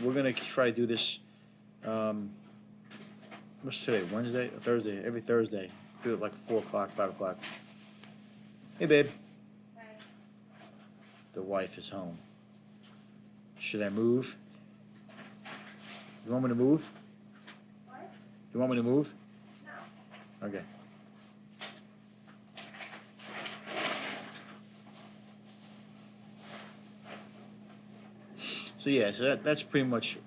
we're gonna try to do this. Um, what's today? Wednesday, or Thursday? Every Thursday, do it like 4 o'clock, 5 o'clock. Hey, babe. The wife is home. Should I move? You want me to move? What? You want me to move? No. Okay. So yeah, that's pretty much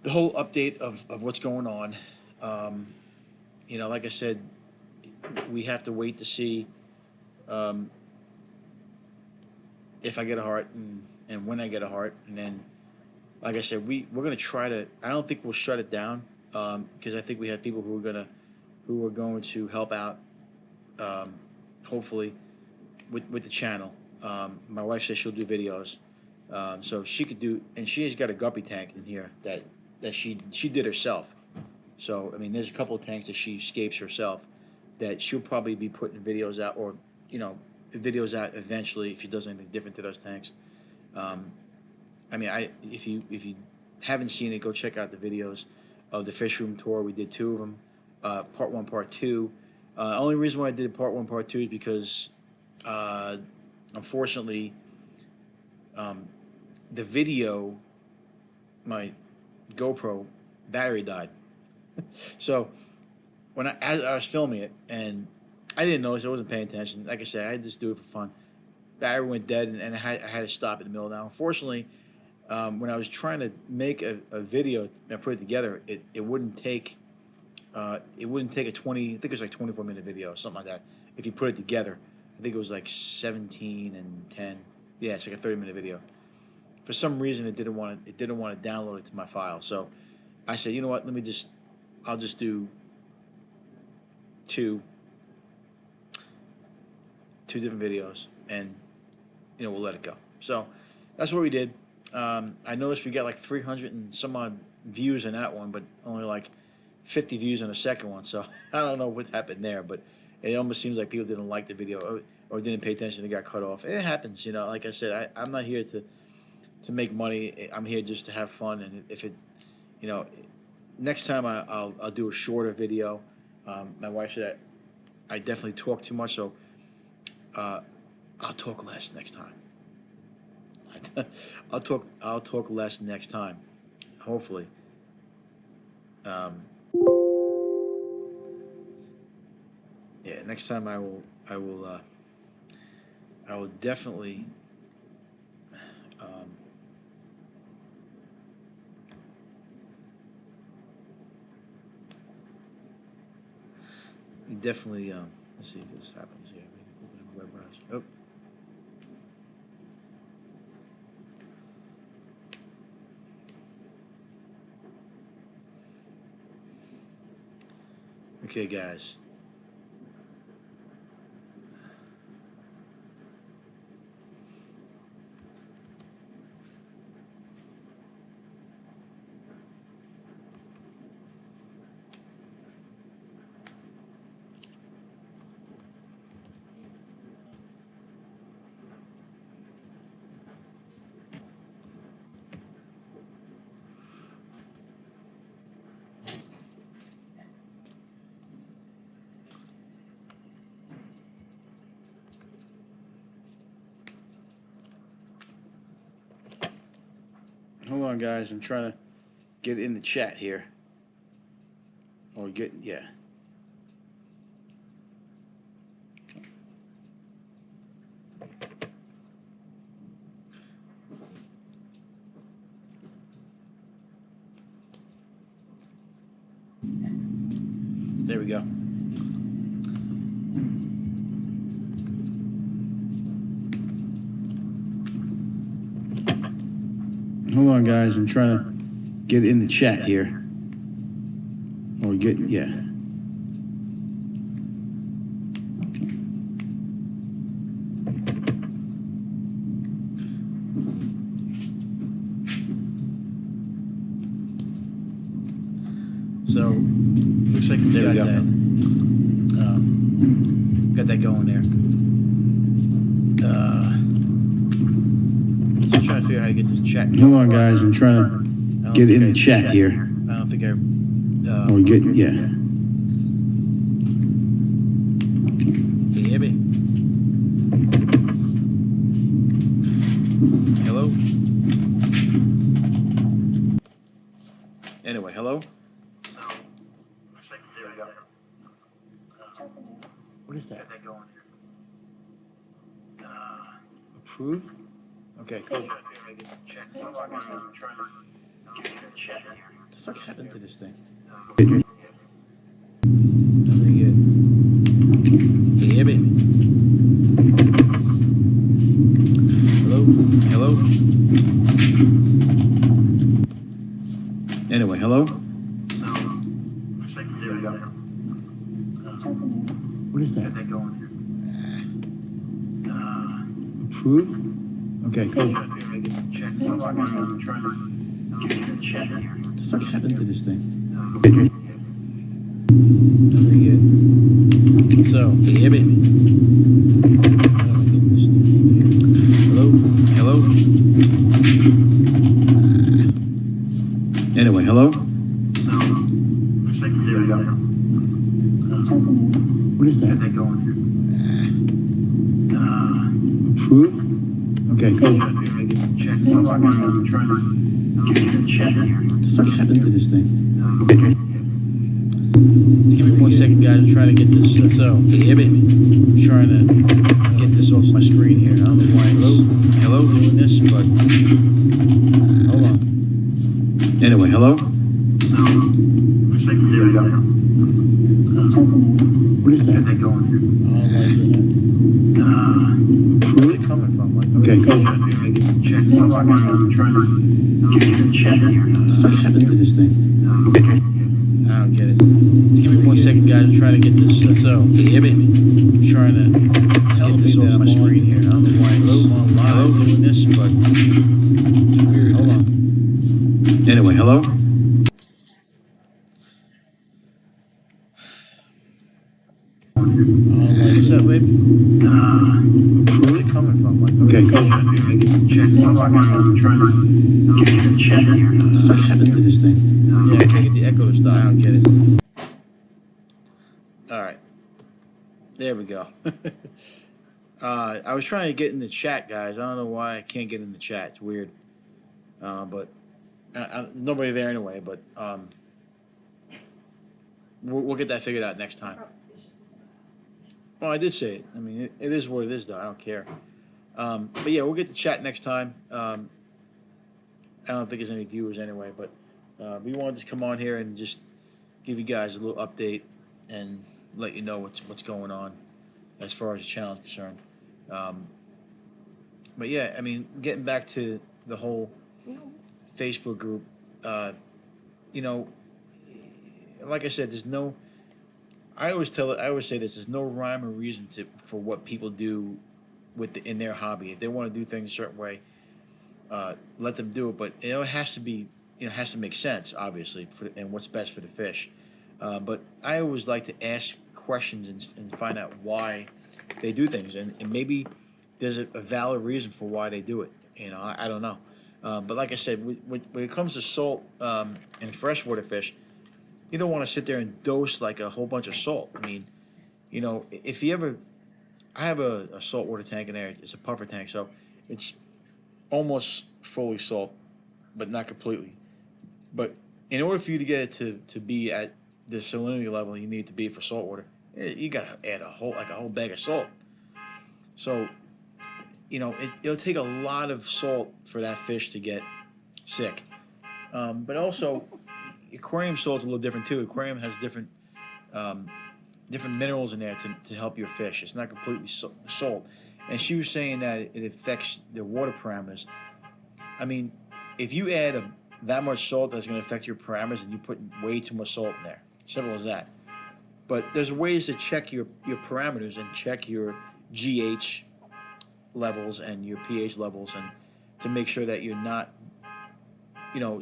the whole update of what's going on. Um, like I said, we have to wait to see um, if I get a heart and when I get a heart, and then, like I said, we're gonna try to. I don't think we'll shut it down because I think we have people who are going to help out. Um, Hopefully, with the channel. My wife says she'll do videos, so she could do, and she has got a guppy tank in here that she did herself. So I mean, there's a couple of tanks that she scapes herself that she'll probably be putting videos out, or you know, videos out eventually if she does anything different to those tanks. Um, I mean, if you haven't seen it, go check out the videos of the fish room tour. We did two of them, part one, part two. Only reason why I did part one, part two is because uh, unfortunately, um, the video, my GoPro battery died. So as I was filming it, and I didn't notice, I wasn't paying attention. Like I said, I just do it for fun. Battery went dead, and I had to stop in the middle. Now, unfortunately, when I was trying to make a video and put it together, it wouldn't take a 20. I think it was like 24-minute video, something like that. If you put it together, I think it was like 17 and 10. Yeah, it's like a 30-minute video. For some reason, it didn't want to download it to my file. So I said, you know what? I'll just do two different videos, and we'll let it go. So that's what we did. I noticed we got like 300 and some odd views in that one, but only like 50 views on the second one. So I don't know what happened there, but it almost seems like people didn't like the video, or didn't pay attention. They got cut off. It happens, Like I said, I'm not here to make money. I'm here just to have fun. And if it, you know, next time I'll do a shorter video. My wife said I definitely talk too much, so uh, I'll talk less next time. I'll talk less next time, hopefully. Um, yeah, next time I will definitely um, let's see if this happens here. Open a web browser. Oh. Okay, guys. on, guys. I'm trying to get in the chat here. Or get, yeah. There we go. Hold on, guys. I'm trying to get in the chat here. Or get, yeah. So, looks like we got that. Got that going there. Still trying to figure out how to get this chat. Hold on, guys. I'm trying to get in the chat here. I don't think I. Or get, yeah. Can you hear me? Hello? Anyway, hello? There we go. What is that? Approved? Okay, cool. What the fuck happened to this thing? Can you hear me? Hello? Hello? Anyway, hello? There we go. What is that? Approved? Okay, cool. What the fuck happened to this thing? So, can you hear me? Hello? Hello? Anyway, hello? There we go. What is that? Approved? Okay, cool. What the fuck happened to this thing? Just give me 1 second, guys. I'm trying to get this. So, can you hear me? I'm trying to get this off my screen here. I don't know why it's doing this, but hold on. Anyway, hello? There we go. What is that? Where's it coming from? Okay, cool. What the fuck happened to this thing? I don't get it. Just give me 1 second, guys. I'm trying to get this. So, can you hear me? I'm trying to get this off my screen here. I don't know why it's doing this, but it's weird. Hold on. Anyway, hello? What's up, babe? Where's it coming from? Okay, cool. What the fuck happened to this thing? Yeah, I can't get the echo to stop. I don't get it. Alright. There we go. I was trying to get in the chat, guys. I don't know why I can't get in the chat. It's weird. But nobody there anyway, but we'll get that figured out next time. Well, I did say it. I mean, it is what it is, though. I don't care. But yeah, we'll get the chat next time. I don't think there's any viewers anyway, but we wanted to come on here and just give you guys a little update and let you know what's going on as far as the channel is concerned. But yeah, I mean, getting back to the whole Facebook group, you know, like I said, there's no. I always say this: there's no rhyme or reason for what people do in their hobby. If they want to do things a certain way, let them do it. But it has to be, has to make sense, obviously, and what's best for the fish. But I always like to ask questions and find out why they do things, and maybe there's a valid reason for why they do it. I don't know. But like I said, when it comes to salt and freshwater fish, you don't want to sit there and dose like a whole bunch of salt. I mean, if you ever, I have a saltwater tank in there. It's a puffer tank, so it's almost fully salt. but not completely. But in order for you to get it to be at the salinity level you need to be for salt water, you gotta add a whole bag of salt. So it'll take a lot of salt for that fish to get sick. But also, aquarium salt's a little different too. Aquarium has different minerals in there to help your fish. It's not completely salt. And she was saying that it affects the water parameters. I mean, if you add that much salt, that's going to affect your parameters, and you put way too much salt in there. Simple as that. But there's ways to check your parameters and check your GH levels and your pH levels, and to make sure that you're not,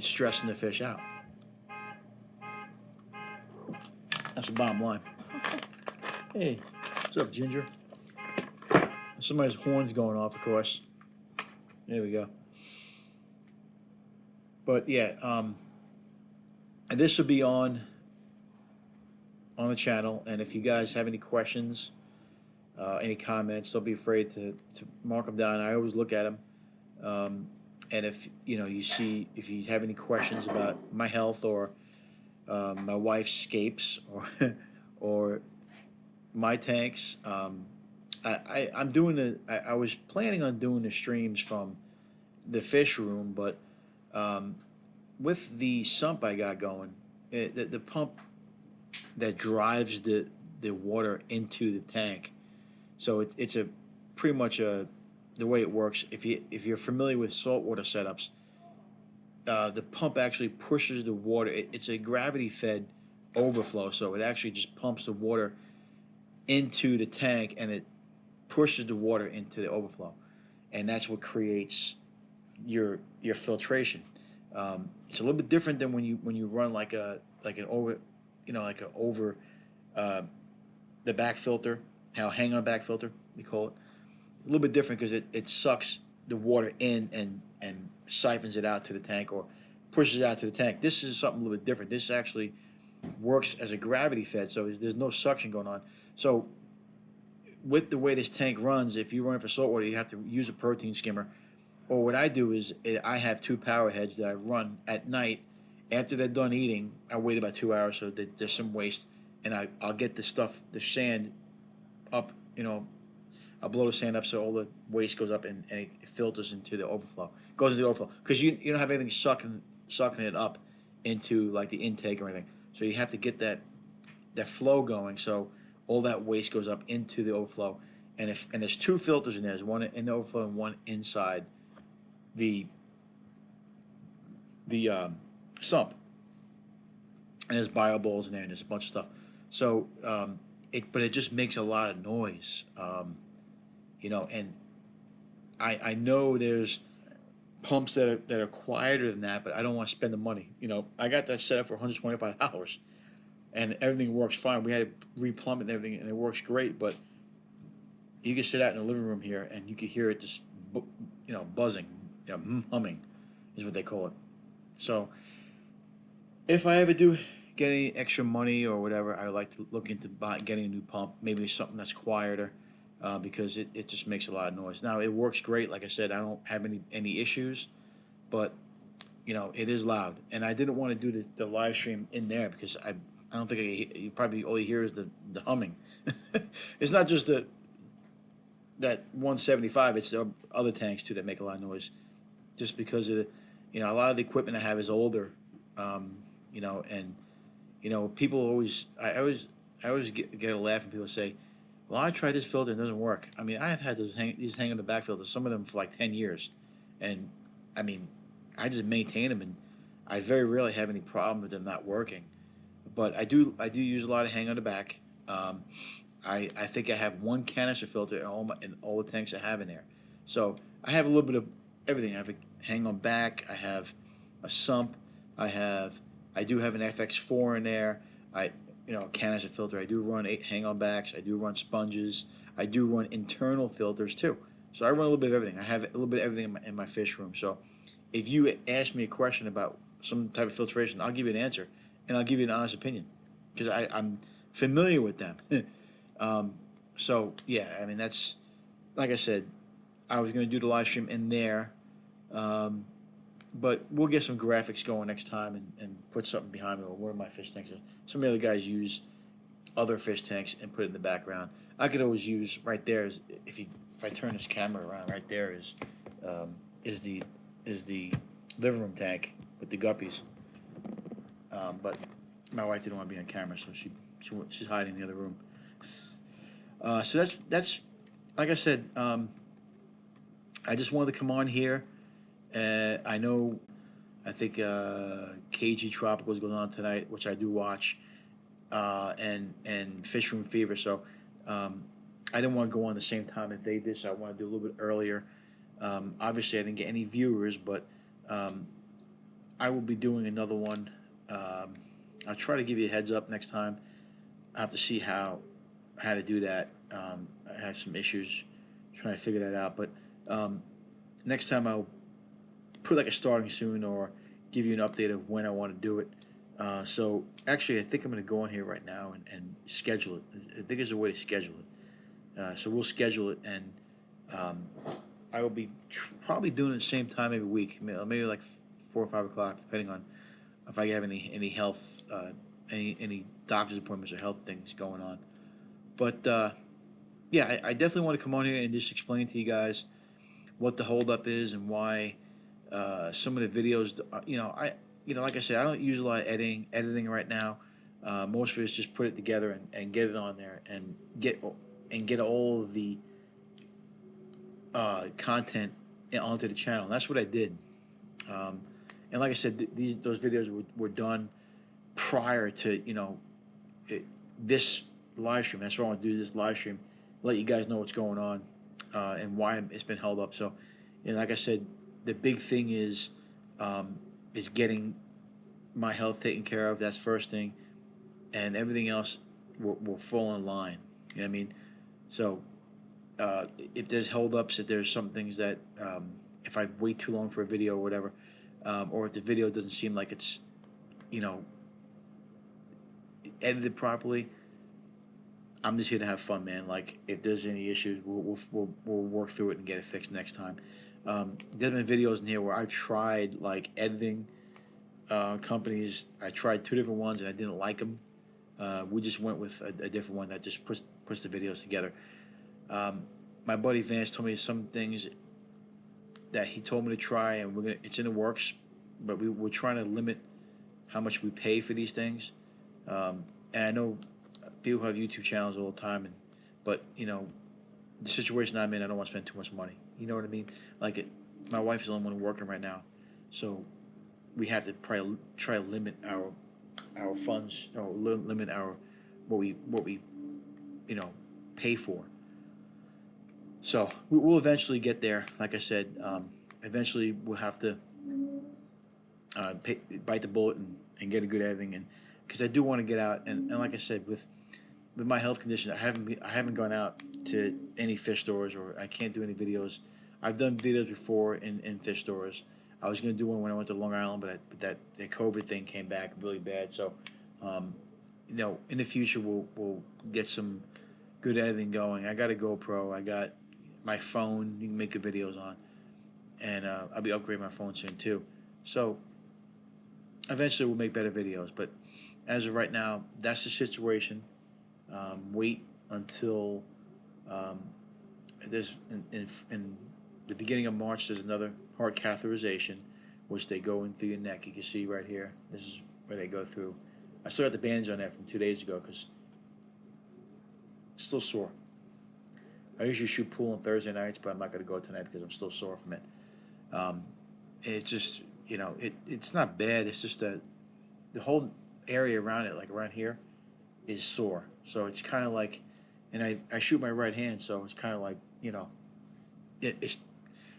stressing the fish out. That's the bottom line. Hey, what's up, Ginger? Somebody's horn's going off, of course. There we go. But yeah, and this will be on the channel. And if you guys have any questions, any comments, don't be afraid to mark them down. I always look at them. And if if you have any questions about my health or my wife's scapes or my tanks, I'm doing I was planning on doing the streams from the fish room, but with the sump I got going, the pump that drives the water into the tank. So it's a pretty much the way it works. If you're familiar with saltwater setups, the pump actually pushes the water. It's a gravity fed overflow, so it actually just pumps the water into the tank, and it pushes the water into the overflow, and that's what creates your filtration. It's a little bit different than when you run like an over the back filter, hang on back filter we call it. A little bit different because it sucks the water in and siphons it out to the tank or pushes it out to the tank. This is something a little bit different. This actually works as a gravity fed, so there's no suction going on. So with the way this tank runs, if you run it for saltwater, you have to use a protein skimmer. Or what I do is I have 2 power heads that I run at night. After they're done eating, I wait about 2 hours so that there's some waste, and I'll get the sand up. I'll blow the sand up so all the waste goes up and it filters into the overflow. Goes into the overflow because you don't have anything sucking it up into like the intake or anything. So you have to get that flow going. So all that waste goes up into the overflow, and there's 2 filters in there. There's one in the overflow and one inside the sump. And there's bio bowls in there, and there's a bunch of stuff. So but it just makes a lot of noise, and I know there's pumps that are quieter than that, but I don't want to spend the money. I got that set up for $125. And everything works fine. We had to replumb it and everything, and it works great. But you can sit out in the living room here, and you can hear it just, buzzing, humming, is what they call it. So, if I ever do get any extra money or whatever, I would like to look into getting a new pump, maybe something that's quieter, because it just makes a lot of noise. Now it works great. Like I said, I don't have any issues, but it is loud, and I didn't want to do the live stream in there because I don't think you probably all you hear is the humming. It's not just that 175; it's the other tanks too that make a lot of noise, just because of a lot of the equipment I have is older, and people always I always get a laugh when people say, "Well, I tried this filter and it doesn't work." I mean, I have had these hang on the back filters, some of them for like 10 years, and I mean, I just maintain them, and I very rarely have any problem with them not working. But I do use a lot of hang on the back. I think I have 1 canister filter in all the tanks I have in there. So I have a little bit of everything. I have a hang on back. I have a sump. I do have an FX4 in there. A canister filter. I do run 8 hang on backs. I do run sponges. I do run internal filters too. So I run a little bit of everything. I have a little bit of everything in my fish room. So if you ask me a question about some type of filtration, I'll give you an answer. And I'll give you an honest opinion because I'm familiar with them. So, yeah, I mean, that's, like I said, I was going to do the live stream in there. but we'll get some graphics going next time and put something behind me or one of my fish tanks. Some of the other guys use other fish tanks and put it in the background. I could always use right there is if I turn this camera around right there um, is the is the living room tank with the guppies. But my wife didn't want to be on camera, so she's hiding in the other room. So that's like I said. I just wanted to come on here. I know. I think KG Tropical is going on tonight, which I do watch, and Fish Room Fever. So I didn't want to go on the same time that they did. So I want to do a little bit earlier. Obviously, I didn't get any viewers, but I will be doing another one. I'll try to give you a heads up next time. I have to see how to do that. I have some issues trying to figure that out, but next time I'll put like a starting soon or give you an update of when I want to do it. So actually, I think I'm going to go on here right now and schedule it. I think there's a way to schedule it. So we'll schedule it, and I will be probably doing it the same time every week, maybe like 4 or 5 o'clock, depending on if I have any health, any doctor's appointments or health things going on. But yeah, I definitely want to come on here and just explain to you guys what the holdup is and why some of the videos. Like I said, I don't use a lot of editing right now. Most of it is just put it together and get it on there and get all of the content onto the channel. And that's what I did. And like I said, those videos were done prior to this live stream. That's why I want to do this live stream, let you guys know what's going on and why it's been held up. So, like I said, the big thing is getting my health taken care of. That's first thing, and everything else will fall in line. You know what I mean? So, if there's holdups, if there's some things that if I wait too long for a video or whatever, or if the video doesn't seem like it's edited properly, I'm just here to have fun, man. Like, if there's any issues, we'll work through it and get it fixed next time. There's been videos in here where I've tried like editing companies. I tried 2 different ones and I didn't like them. We just went with a different one that just puts the videos together. My buddy Vance told me some things that he told me to try, and it's in the works. But we're trying to limit how much we pay for these things. And I know people have YouTube channels all the time, but the situation I'm in, I don't want to spend too much money. You know what I mean? Like my wife is the only one working right now, so we have to probably try to limit our funds, or limit our what we pay for. So we'll eventually get there. Like I said, eventually we'll have to bite the bullet and get a good editing, and because I do want to get out and like I said, with my health condition, I haven't gone out to any fish stores, or I can't do any videos. I've done videos before in fish stores. I was going to do one when I went to Long Island, but the COVID thing came back really bad. So, in the future we'll get some good editing going. I got a GoPro. I got my phone. You can make good videos on, and I'll be upgrading my phone soon too. So, eventually we'll make better videos. But as of right now, that's the situation. Wait until there's in the beginning of March. There's another heart catheterization, which they go in through your neck. You can see right here. This is where they go through. I still got the bandage on that from 2 days ago because it's still sore. I usually shoot pool on Thursday nights, but I'm not going to go tonight because I'm still sore from it. It's just it's not bad. It's just that the whole area around it, like around here, is sore. So it's kind of like, and I shoot my right hand, so it's kind of like it's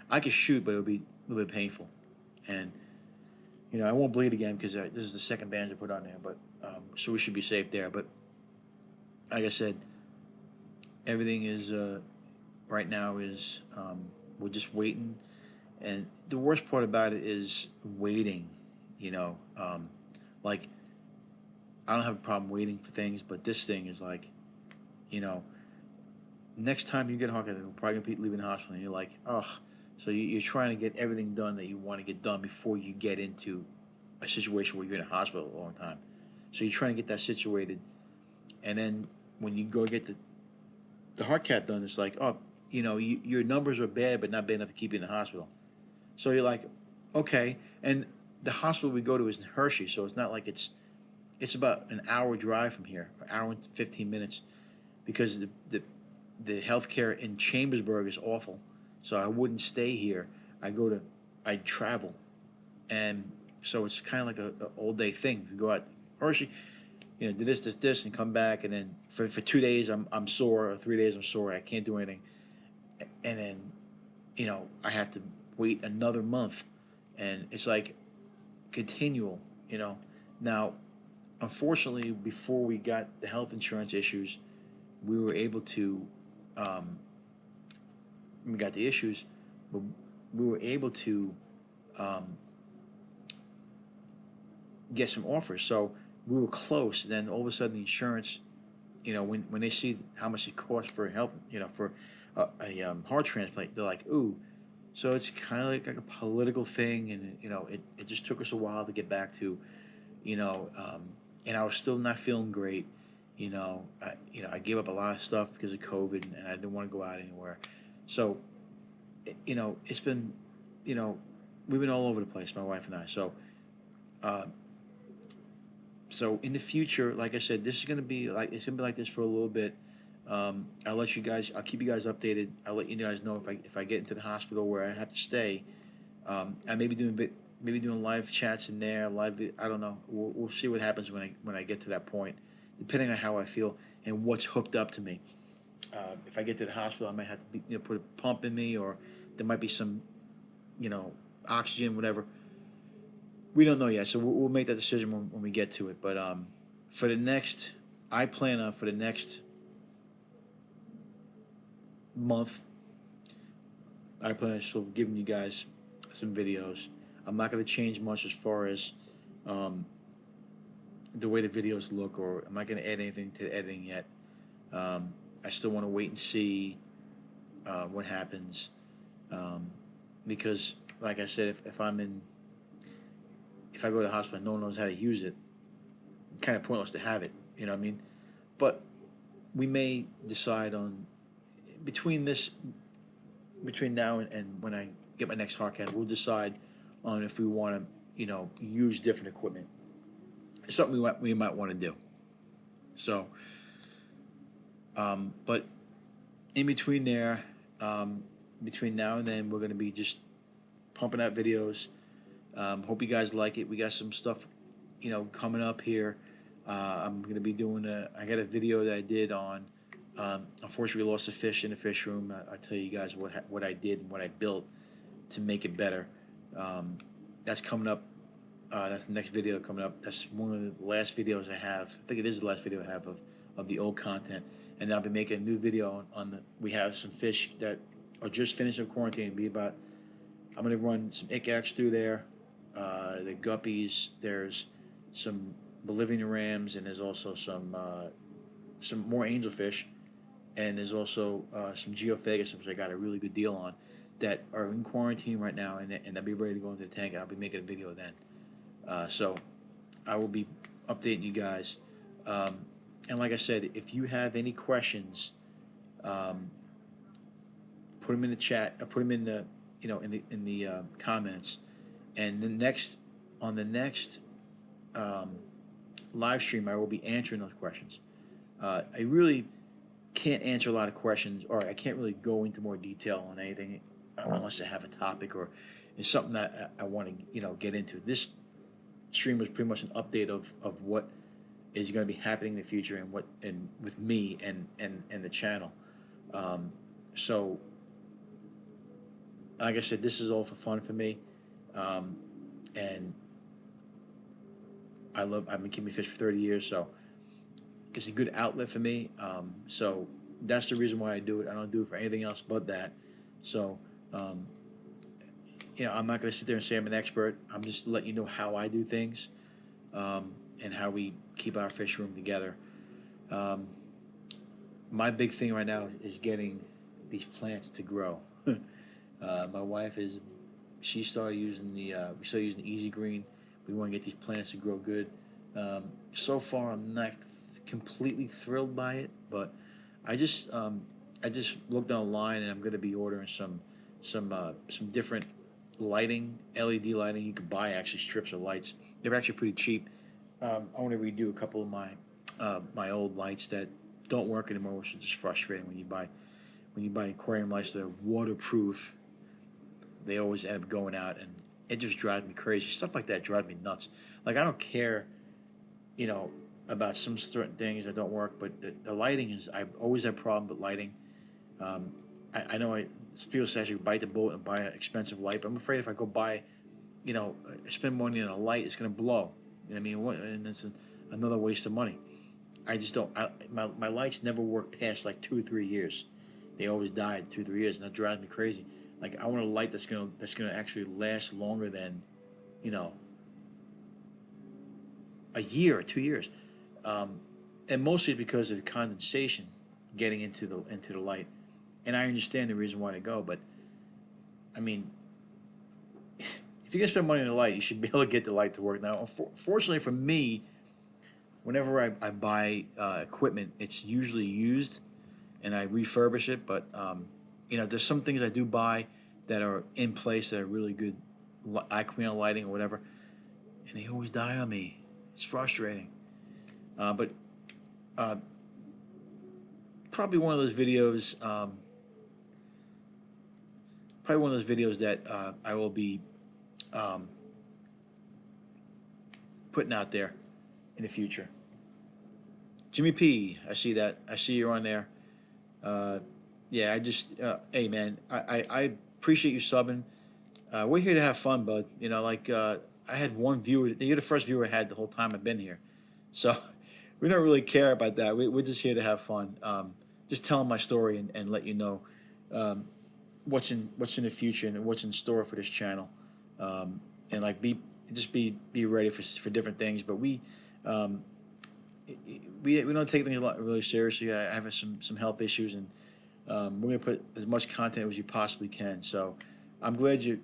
I can shoot, but it'll be a little bit painful, and I won't bleed again because this is the second bandage I put on there. But so we should be safe there. But like I said, everything is right now is we're just waiting, and the worst part about it is waiting. Like I don't have a problem waiting for things, but this thing is like, next time you get a heart attack, you're probably gonna be leaving the hospital, and you're like, oh, So you're trying to get everything done that you want to get done before you get into a situation where you're in a hospital a long time. So you're trying to get that situated, and then when you go get the heart cath done, it's like, oh, your numbers are bad, but not bad enough to keep you in the hospital. So you're like, okay, and the hospital we go to is in Hershey, so it's not like it's about an hour drive from here, an hour and 15 minutes, because the healthcare in Chambersburg is awful. So I wouldn't stay here. I travel, and so it's kind of like a all day thing. If you go out Hershey, do this, and come back, and then for 2 days I'm sore, or 3 days I'm sore. I can't do anything, and then I have to wait another month, and it's like continual. Now, unfortunately, before we got the health insurance issues, we were able to we got the issues, but we were able to um, get some offers. So we were close. Then all of a sudden, the insurance, when they see how much it costs for health, for a heart transplant, they're like, ooh. So it's kind of like a political thing, and it just took us a while to get back to, and I was still not feeling great. I gave up a lot of stuff because of COVID, and I didn't want to go out anywhere. So, it's been, you know, we've been all over the place, my wife and I. Uh, so in the future, like I said, this is gonna be like it's gonna be like this for a little bit. I'll keep you guys updated. I'll let you guys know if I get into the hospital where I have to stay. I may be maybe doing live chats in there, I don't know. We'll see what happens when I get to that point, depending on how I feel and what's hooked up to me. If I get to the hospital, I might have to put a pump in me, or there might be some, oxygen, whatever. We don't know yet, so we'll make that decision when we get to it. But for the next, I plan on for the next month, I plan on still giving you guys some videos. I'm not going to change much as far as um, the way the videos look, or I'm not going to add anything to the editing yet. I still want to wait and see what happens, um, because, like I said, if I go to the hospital and no one knows how to use it, it's kind of pointless to have it. You know what I mean? But we may decide on between this between now and when I get my next Hardcat, we'll decide on if we want to use different equipment. It's something we might want to do. So, but in between there, between now and then, we're going to be just pumping out videos. Hope you guys like it. We got some stuff, coming up here. I'm going to be doing I got a video that I did on. Unfortunately, we lost a fish in the fish room. I'll tell you guys what I did and what I built to make it better. That's coming up. That's the next video coming up. That's one of the last videos I have. I think it is the last video I have of the old content. And I'll be making a new video on the. We have some fish that are just finishing quarantine. It'll be about. I'm gonna run some Ikacs through there. The guppies. There's some Bolivian rams, and there's also some more angelfish, and there's also some geophagus, which I got a really good deal on, that are in quarantine right now, and they'll be ready to go into the tank. And I'll be making a video then. So I will be updating you guys. And like I said, if you have any questions, put them in the chat. Put them in the in the comments. And on the next live stream, I will be answering those questions. I really can't answer a lot of questions, or I can't really go into more detail on anything unless I have a topic or it's something that I want to get into. This stream was pretty much an update of what is going to be happening in the future and with me and the channel. So like I said, this is all for fun for me, and I've been keeping fish for 30 years, so it's a good outlet for me. So that's the reason why I do it. I don't do it for anything else but that. So I'm not going to sit there and say I'm an expert. I'm just letting you know how I do things, and how we keep our fish room together. My big thing right now is getting these plants to grow. My wife she started using we started using Easy Green. We want to get these plants to grow good. So far, I'm not completely thrilled by it, but I just I just looked online and I'm going to be ordering some different lighting, LED lighting. You could buy actually strips of lights. They're actually pretty cheap. I want to redo a couple of my old lights that don't work anymore, which is just frustrating when you buy aquarium lights that are waterproof. They always end up going out, and it just drives me crazy. Stuff like that drives me nuts. Like I don't care, you know, about some certain things that don't work, but the lighting is. I always have a problem with lighting. Um, I know people say I should bite the bullet and buy an expensive light, but I'm afraid if I go buy, spend money on a light, it's gonna blow. You know what I mean? And it's another waste of money. I just don't. My lights never work past like 2 or 3 years. They always die at 2 or 3 years, and that drives me crazy. Like I want a light that's gonna actually last longer than, you know, a year or 2 years, um, and mostly because of the condensation getting into the light. And I understand the reason why they go, but I mean, if you're gonna spend money on a light, you should be able to get the light to work. Now, fortunately for me, whenever I buy equipment, it's usually used and I refurbish it. But there's some things I do buy that are in place that are really good, Aquino lighting or whatever, and they always die on me. It's frustrating. But uh, probably one of those videos. Probably one of those videos that I will be um, putting out there in the future. Jimmy P, I see that. I see you're on there. Uh, yeah, hey man, I appreciate you subbing. We're here to have fun, bud. I had one viewer. You're the first viewer I had the whole time I've been here, so we don't really care about that. We're just here to have fun. Just telling my story and let you know um, what's in the future and what's in store for this channel, and like be ready for different things. But um, we don't take things a lot really seriously. I have some health issues, and we're gonna put as much content as you possibly can. So I'm glad you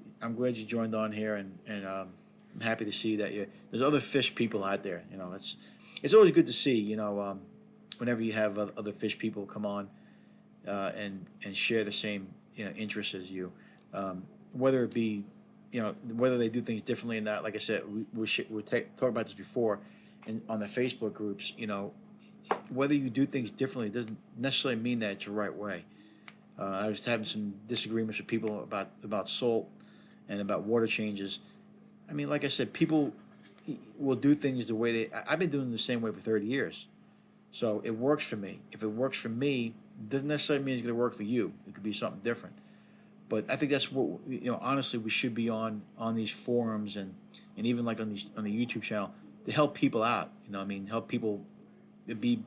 joined on here, and I'm happy to see that there's other fish people out there. It's always good to see. Whenever you have other fish people come on and share the same interests as you, whether it be whether they do things differently or not. Like I said, we talked about this before, and on the Facebook groups, whether you do things differently doesn't necessarily mean that it's the right way. I was having some disagreements with people about salt and about water changes. I mean, like I said, people will do things the way I've been doing it the same way for 30 years. So it works for me. If it works for me, doesn't necessarily mean it's going to work for you. It could be something different. But I think that's what honestly, we should be on these forums and even like on the YouTube channel to help people out. Help people be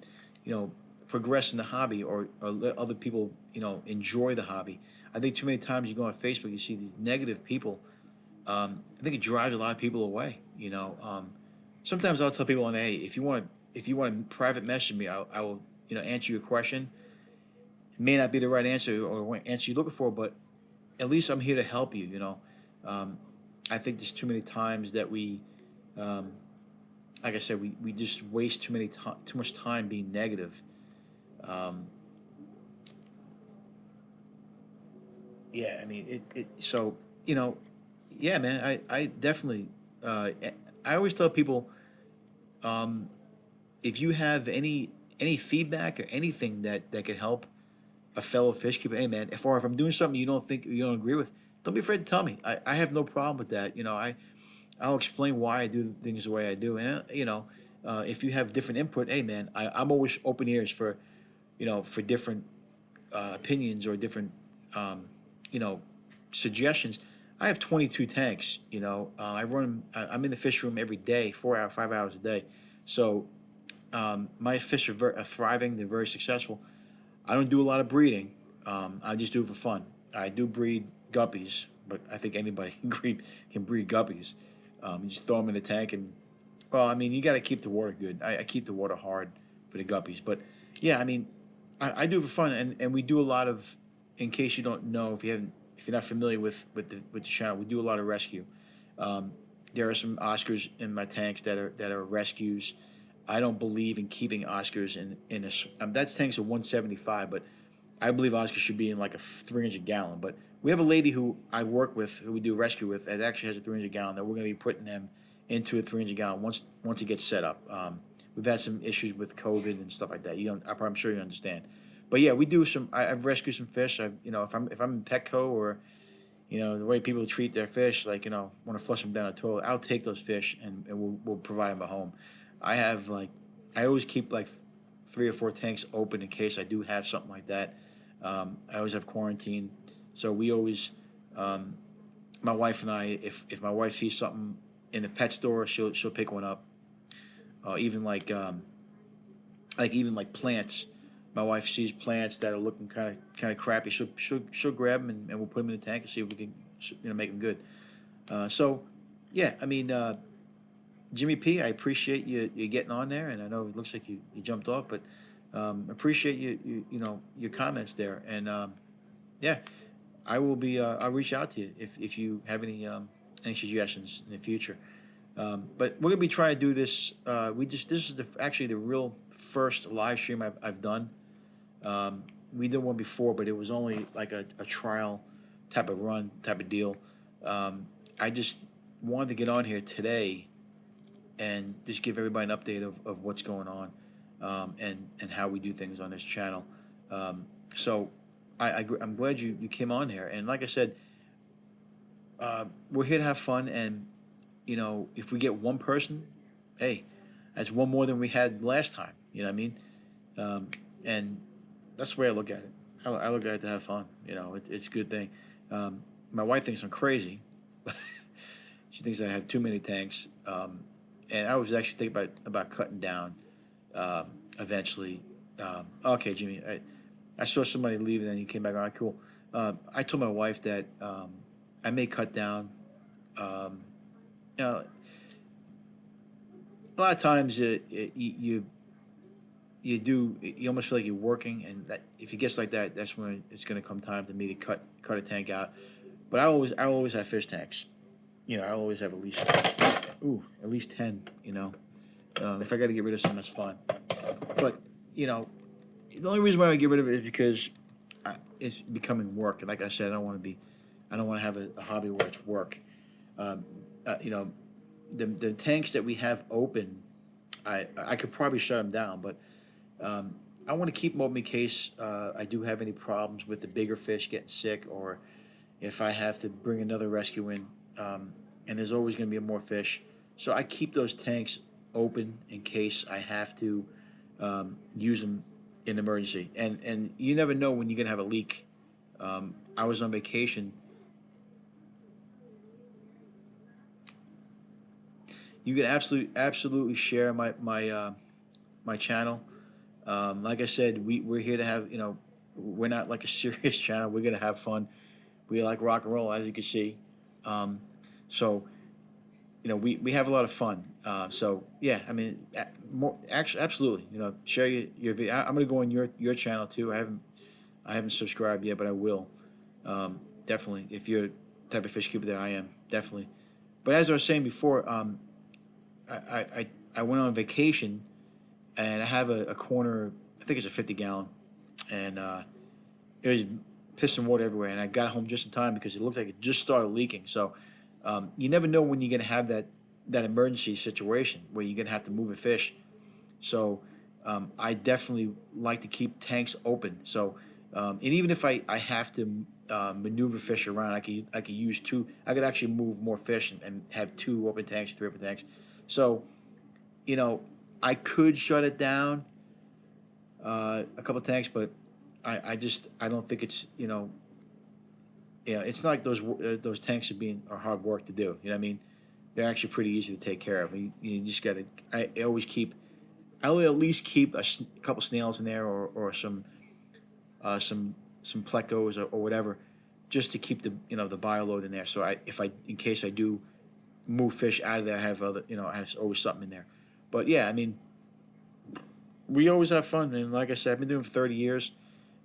progress in the hobby, or let other people enjoy the hobby. I think too many times you go on Facebook, you see these negative people. I think it drives a lot of people away. Sometimes I'll tell people, hey, if you want to private message me, I will answer your question. It may not be the right answer or answer you're looking for, but at least I'm here to help you. I think there's too many times that um, like I said, we just waste too much time being negative. Um, yeah, I mean So yeah, man, I definitely. I always tell people, um, if you have any feedback or anything that could help a fellow fish keeper, hey man, if I'm doing something you don't agree with, don't be afraid to tell me. I have no problem with that. I'll explain why I do things the way I do, and if you have different input, hey man, I'm always open ears for different opinions or different um, you know suggestions. I have 22 tanks. I run. I'm in the fish room every day, 4 hours, 5 hours a day. So my fish are thriving. They're very successful. I don't do a lot of breeding. I just do it for fun. I do breed guppies, but I think anybody can breed guppies. You just throw them in the tank, and well, I mean, you got to keep the water good. I keep the water hard for the guppies, but yeah, I mean, I do it for fun, and we do a lot of. In case you don't know, if you're not familiar with the channel, we do a lot of rescue. There are some Oscars in my tanks that are rescues. I don't believe in keeping Oscars in a that tank's a 175, but I believe Oscars should be in like a 300 gallon. But we have a lady who I work with, who we do rescue with, that actually has a 300 gallon. That we're going to be putting them into a 300 gallon once it gets set up. We've had some issues with COVID and stuff like that. I'm sure you understand. But yeah, we do some. I've rescued some fish. If I'm in Petco, or the way people treat their fish, like want to flush them down a toilet, I'll take those fish and we'll provide them a home. I always keep like 3 or 4 tanks open in case I do have something like that. I always have quarantine, so we always, my wife and I, if my wife sees something in the pet store, she'll pick one up. Even even like plants. My wife sees plants that are looking kind of crappy. She'll grab them and we'll put them in the tank and see if we can make them good. So yeah, Jimmy P, I appreciate you getting on there, and I know it looks like you jumped off, but appreciate your comments there, and yeah, I will be I'll reach out to you if you have any suggestions in the future. But we're gonna be trying to do this. This is actually the real first live stream I've done. We did one before, but it was only like a trial type of run type of deal. I just wanted to get on here today and just give everybody an update of what's going on, and how we do things on this channel. So I'm glad you came on here, and like I said, we're here to have fun, and if we get one person, hey, that's one more than we had last time. You know what I mean? And that's the way I look at it. I look at it to have fun. It's a good thing. My wife thinks I'm crazy. She thinks I have too many tanks. And I was actually thinking about cutting down eventually. Okay, Jimmy, I saw somebody leave and then you came back. All right, cool. I told my wife that I may cut down. A lot of times you almost feel like you're working, and that if it gets like that, that's when it's going to come time to me to cut a tank out. But I always have fish tanks. I always have at least 10. If I got to get rid of some, that's fine. But the only reason why I get rid of it is because it's becoming work. And like I said, I don't want to have a hobby where it's work. The tanks that we have open, I could probably shut them down, but I want to keep them open in case I do have any problems with the bigger fish getting sick, or if I have to bring another rescue in, and there's always going to be more fish. So I keep those tanks open in case I have to use them in emergency. And you never know when you're going to have a leak. I was on vacation. You can absolutely share my channel. Like I said, we're here to have, we're not like a serious channel. We're gonna have fun. We like rock and roll, as you can see. So we have a lot of fun. So yeah, absolutely. Share your video. I'm gonna go on your channel too. I haven't subscribed yet, but I will. Definitely, if you're the type of fish keeper that I am, definitely. But as I was saying before, I went on vacation, and I have a corner. I think it's a 50 gallon, and it was pissing water everywhere. And I got home just in time because it looks like it just started leaking. So you never know when you're gonna have that emergency situation where you're gonna have to move a fish. So I definitely like to keep tanks open. So and even if I have to maneuver fish around, I could use two. I could actually move more fish and have 2 open tanks, 3 open tanks. So I could shut it down a couple tanks, but I don't think it's it's not like those tanks are hard work to do. You know what I mean? They're actually pretty easy to take care of. You just got to. I will at least keep a couple snails in there, or some plecos or whatever, just to keep the the bio load in there. So in case I do move fish out of there, I have I have always something in there. But yeah, we always have fun, and like I said, I've been doing it for 30 years.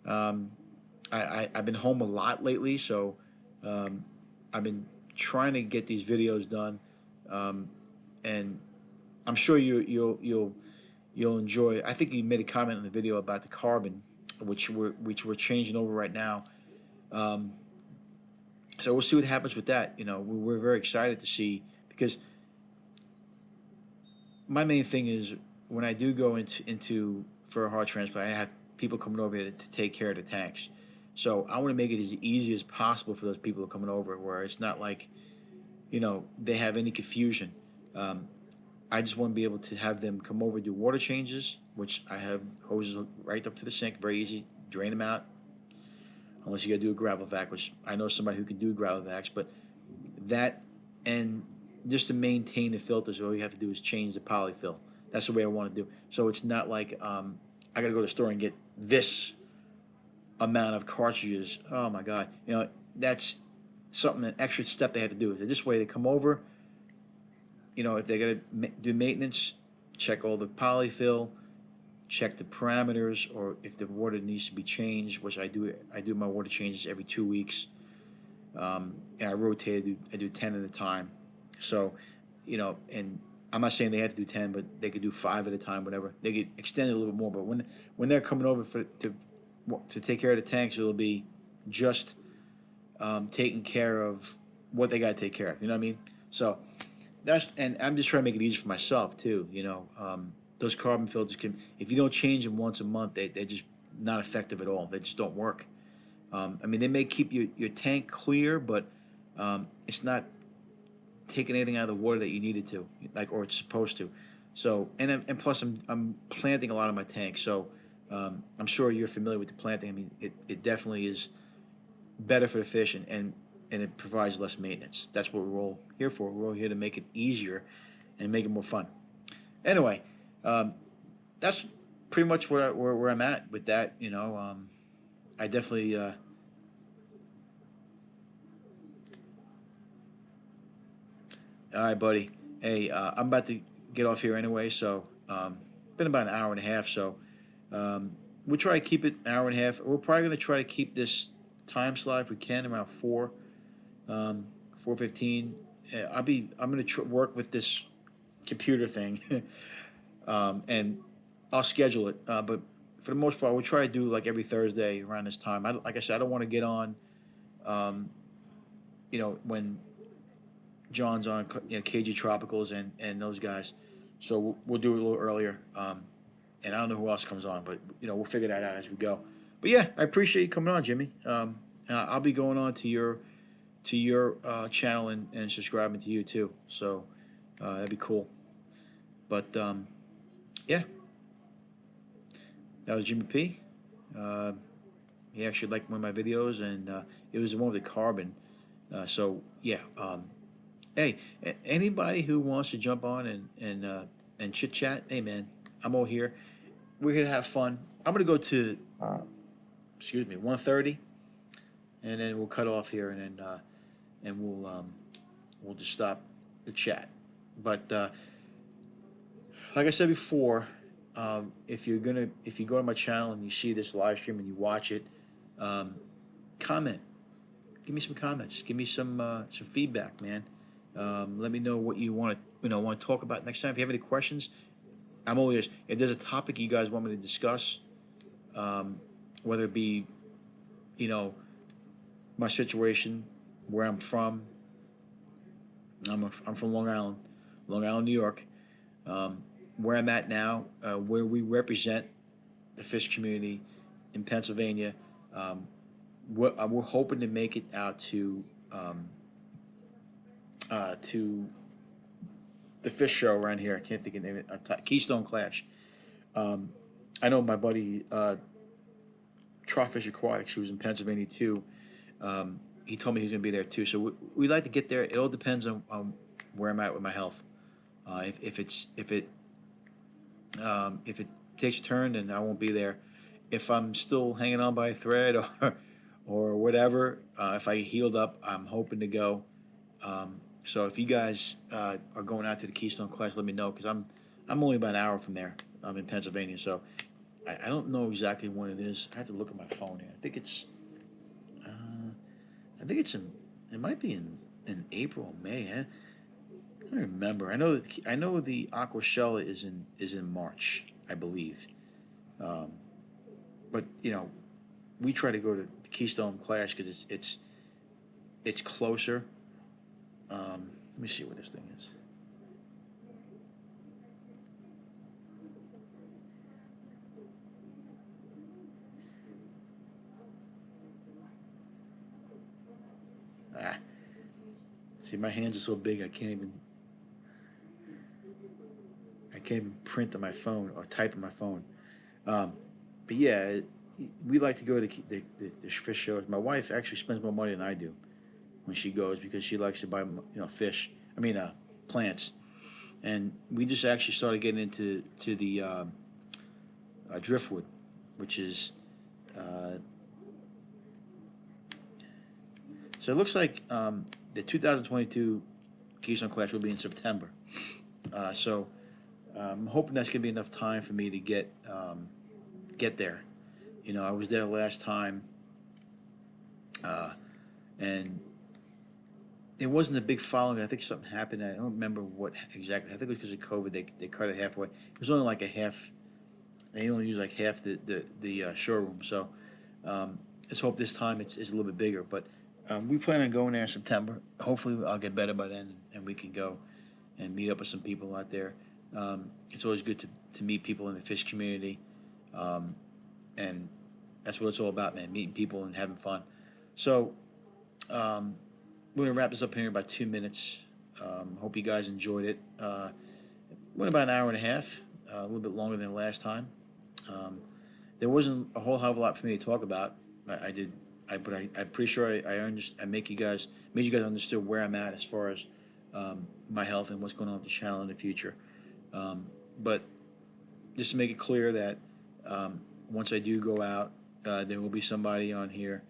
I've been home a lot lately, so I've been trying to get these videos done, and I'm sure you'll enjoy. I think you made a comment in the video about the carbon, which we're changing over right now. Um, so we'll see what happens with that. We're very excited to see, because my main thing is when I do go into for a heart transplant, I have people coming over here to take care of the tanks. So I want to make it as easy as possible for those people who are coming over, where it's not like they have any confusion. Um, I just want to be able to have them come over, do water changes, which I have hoses right up to the sink, very easy, drain them out, unless you got to do a gravel vac, which I know somebody who can do gravel vacs, but that, and just to maintain the filters, all you have to do is change the polyfill. That's the way I want to do. So it's not like I got to go to the store and get this amount of cartridges. Oh my God, that's something, an extra step they have to do. This way they come over. If they're gonna do maintenance, check all the polyfill, check the parameters, or if the water needs to be changed, which I do. I do my water changes every 2 weeks, and I rotate. I do 10 at a time. So, and I'm not saying they have to do 10, but they could do 5 at a time, whatever. They get extended a little bit more. But when they're coming over to take care of the tanks, it'll be just taking care of what they got to take care of. You know what I mean? So and I'm just trying to make it easy for myself too. Those carbon filters if you don't change them once a month, they're just not effective at all. They just don't work. They may keep your tank clear, but it's not taking anything out of the water that you needed to, or it's supposed to. So, and plus I'm planting a lot of my tanks, so I'm sure you're familiar with the planting. It definitely is better for the fish, and it provides less maintenance. That's what we're all here for. We're all here to make it easier and make it more fun. Anyway, that's pretty much where I'm at with that. I definitely. All right, buddy. Hey, I'm about to get off here anyway, so been about an hour and a half. So we'll try to keep it an hour and a half. We're probably going to try to keep this time slot if we can around 4:15. I'm going to work with this computer thing, and I'll schedule it. But for the most part, we'll try to do like every Thursday around this time. Like I said, I don't want to get on, when John's on, KG Tropicals and those guys. So we'll do it a little earlier. And I don't know who else comes on, but we'll figure that out as we go. But yeah, I appreciate you coming on, Jimmy. I'll be going on to your channel and subscribing to you too. So that'd be cool. But yeah, that was Jimmy P. He actually liked one of my videos, and it was the one with the carbon. So yeah. Hey, anybody who wants to jump on and chit chat, hey man, I'm all here. We're here to have fun. I'm gonna go to 1:30, and then we'll cut off here, and then and we'll just stop the chat. But like I said before, if you go to my channel and you see this live stream and you watch it, comment. Give me some comments. Give me some feedback, man. Let me know what you want to talk about next time. If you have any questions, I'm always. If there's a topic you guys want me to discuss, whether it be, my situation, where I'm from. I'm from Long Island, New York. Where I'm at now, where we represent the fish community in Pennsylvania. We're hoping to make it out to the fish show around here. I can't think of the name of it. Keystone Clash. I know my buddy Trawfish Aquatics, who's in Pennsylvania too. He told me he's going to be there too. So we'd like to get there. It all depends on where I'm at with my health. If it takes a turn, then I won't be there. If I'm still hanging on by a thread or whatever, if I get healed up, I'm hoping to go. So if you guys are going out to the Keystone Clash, let me know, because I'm only about an hour from there. I'm in Pennsylvania, so I don't know exactly when it is. I have to look at my phone here. I think it's in It might be in April, May. I don't remember. I know the Aquashella is in March, I believe. Um, but we try to go to the Keystone Clash because it's closer. Let me see what this thing is. Ah, see, my hands are so big I can't even print on my phone or type on my phone. Um, but yeah, we like to go to the fish shows. My wife actually spends more money than I do when she goes because she likes to buy fish. I mean plants. And we just actually started getting into the driftwood, which is so it looks like the 2022 Keystone Clash will be in September. So I'm hoping that's gonna be enough time for me to get there. I was there last time, and it wasn't a big following. I think something happened. I don't remember what exactly. I think it was because of COVID. They cut it halfway. It was only like a half. They only used like half the showroom. So let's hope this time it's a little bit bigger. But we plan on going there in September. Hopefully, I'll get better by then, and we can go and meet up with some people out there. It's always good to meet people in the fish community, and that's what it's all about, man. Meeting people and having fun. So we're gonna wrap this up here in about 2 minutes. Hope you guys enjoyed it. Went about an hour and a half, a little bit longer than last time. There wasn't a whole hell of a lot for me to talk about. I'm pretty sure I made you guys understood where I'm at as far as my health and what's going on with the channel in the future. But just to make it clear that once I do go out, there will be somebody on here.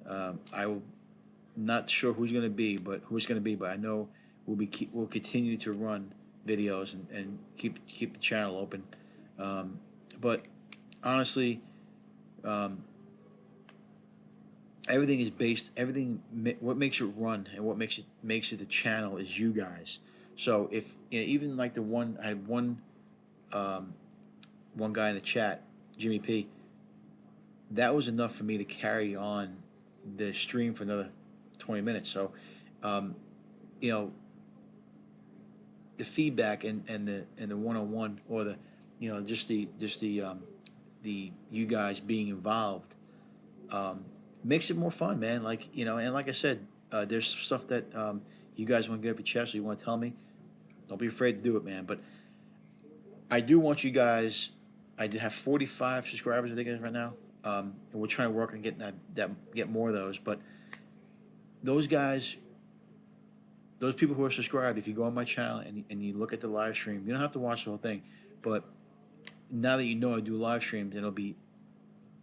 I will not sure who's going to be, but I know we'll continue to run videos and keep the channel open. But honestly, everything is based. What makes it run and what makes it the channel is you guys. So if even like I had one guy in the chat, Jimmy P. That was enough for me to carry on the stream for another 20 minutes. So, the feedback and the one-on-one or the just the you guys being involved makes it more fun, man. And like I said, there's stuff that you guys want to get off your chest or you want to tell me. Don't be afraid to do it, man. But I do want you guys. I have 45 subscribers, I think it is right now, and we're trying to work on getting get more of those. But those guys, those people who are subscribed, if you go on my channel and you look at the live stream, you don't have to watch the whole thing. But now that you know I do live streams, I'm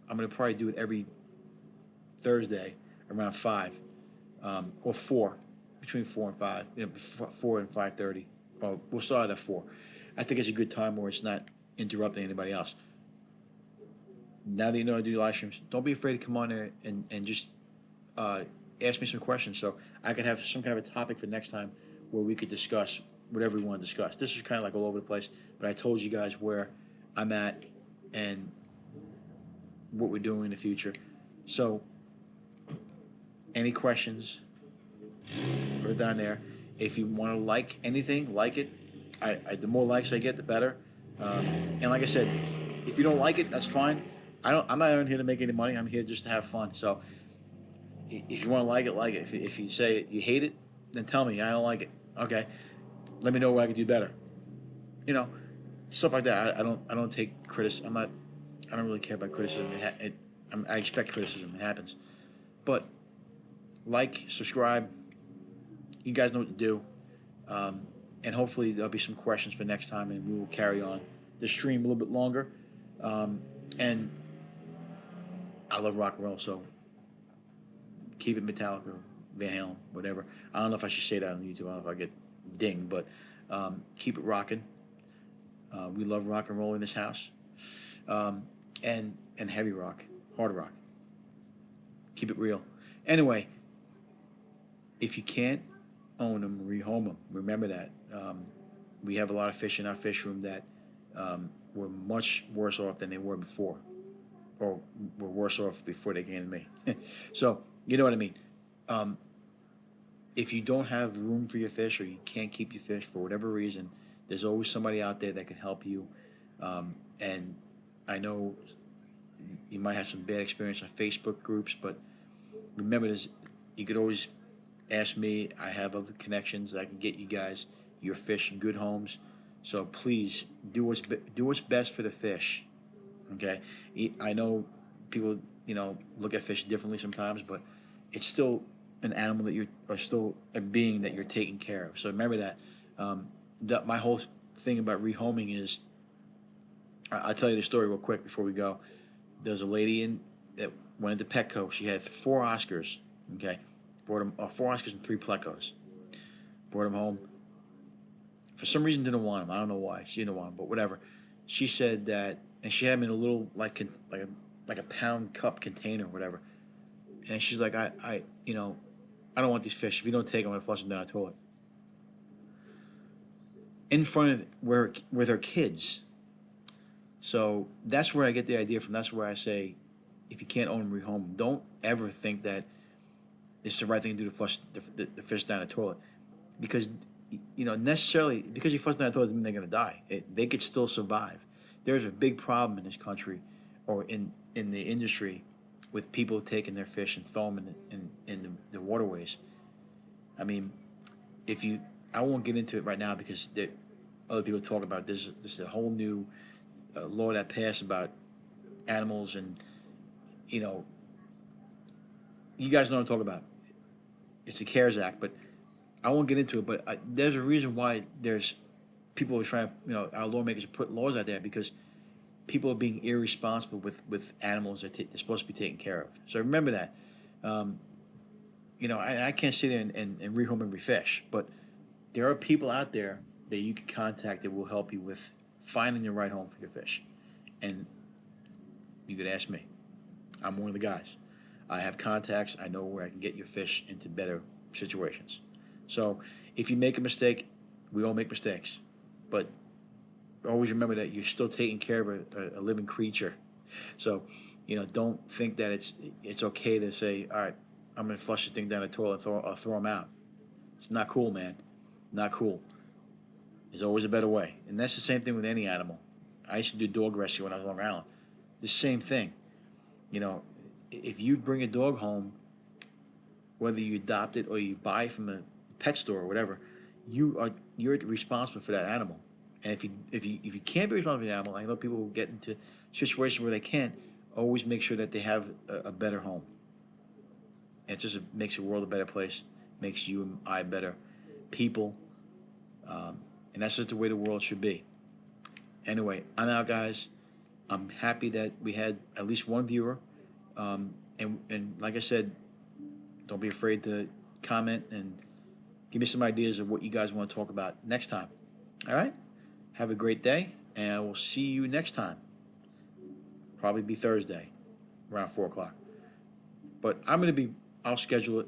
gonna probably do it every Thursday around 5 or 4, between 4 and 5, 4 and 5:30. Well, we'll start at 4. I think it's a good time where it's not interrupting anybody else. Now that you know I do live streams, don't be afraid to come on there and just ask me some questions so I could have some kind of a topic for next time where we could discuss whatever we want to discuss. This is kind of like all over the place, but I told you guys where I'm at and what we're doing in the future. So, any questions, put it down there. If you want to like anything, like it. The more likes I get, the better. And like I said, if you don't like it, that's fine. I'm not on here to make any money. I'm here just to have fun. So if you want to like it, like it. If you say you hate it, then tell me I don't like it. Okay, let me know where I can do better. Stuff like that. I don't take criticism. I don't really care about criticism. I expect criticism. It happens. But like, subscribe. You guys know what to do. And hopefully there'll be some questions for next time, and we will carry on the stream a little bit longer. And I love rock and roll, so keep it Metallica, Van Halen, whatever. I don't know if I should say that on YouTube. I don't know if I get dinged, but keep it rocking. We love rock and roll in this house, and heavy rock, hard rock. Keep it real. Anyway, if you can't own them, rehome them. Remember that. We have a lot of fish in our fish room that were much worse off than they were before, or were worse off before they came to me. So you know what I mean. Um, if you don't have room for your fish, or you can't keep your fish for whatever reason, there's always somebody out there that can help you. And I know you might have some bad experience on Facebook groups, but remember this: you could always ask me. I have other connections that I can get you guys your fish in good homes. So please do what's best for the fish. Okay, I know people look at fish differently sometimes, but it's still an animal that or still a being that you're taking care of. So remember that. My whole thing about rehoming is, I'll tell you the story real quick before we go. There's a lady that went into Petco. She had 4 Oscars. Okay, brought them 4 Oscars and 3 Plecos. Brought them home. For some reason, didn't want them. I don't know why. She didn't want them, but whatever. She said that, and she had them in a little like a pound cup container or whatever. And she's like, I don't want these fish. If you don't take them, I'm gonna flush them down the toilet. In front of with her kids. So that's where I get the idea from. That's where I say, if you can't own them, rehome them. Don't ever think that it's the right thing to do to flush the fish down the toilet, because necessarily because you flush down the toilet doesn't mean they're gonna die. They could still survive. There's a big problem in this country, or in the industry, with people taking their fish and throw them in the waterways. I mean, I won't get into it right now because other people talk about this. This is a whole new law that passed about animals, and you guys know what I'm talking about. It's the CARES Act, but I won't get into it. But there's a reason why there's people are trying. Our lawmakers put laws out there because people are being irresponsible with animals that they're supposed to be taken care of. So remember that. I can't sit there and rehome and refish, but there are people out there that you can contact that will help you with finding the right home for your fish. And you could ask me. I'm one of the guys. I have contacts. I know where I can get your fish into better situations. So if you make a mistake, we all make mistakes. But always remember that you're still taking care of a living creature. So, don't think that it's okay to say, all right, I'm going to flush this thing down the toilet and throw them out. It's not cool, man. Not cool. There's always a better way. And that's the same thing with any animal. I used to do dog rescue when I was on Long Island. The same thing. If you bring a dog home, whether you adopt it or you buy it from a pet store or whatever, you're responsible for that animal. And if you can't be responsible for the animal, I know people who get into situations where they can't. Always make sure that they have a better home. It just makes the world a better place. Makes you and I better people. And that's just the way the world should be. Anyway, I'm out, guys. I'm happy that we had at least one viewer. And like I said, don't be afraid to comment and give me some ideas of what you guys want to talk about next time. All right? Have a great day, and we'll see you next time. Probably be Thursday, around 4 o'clock. But I'll schedule it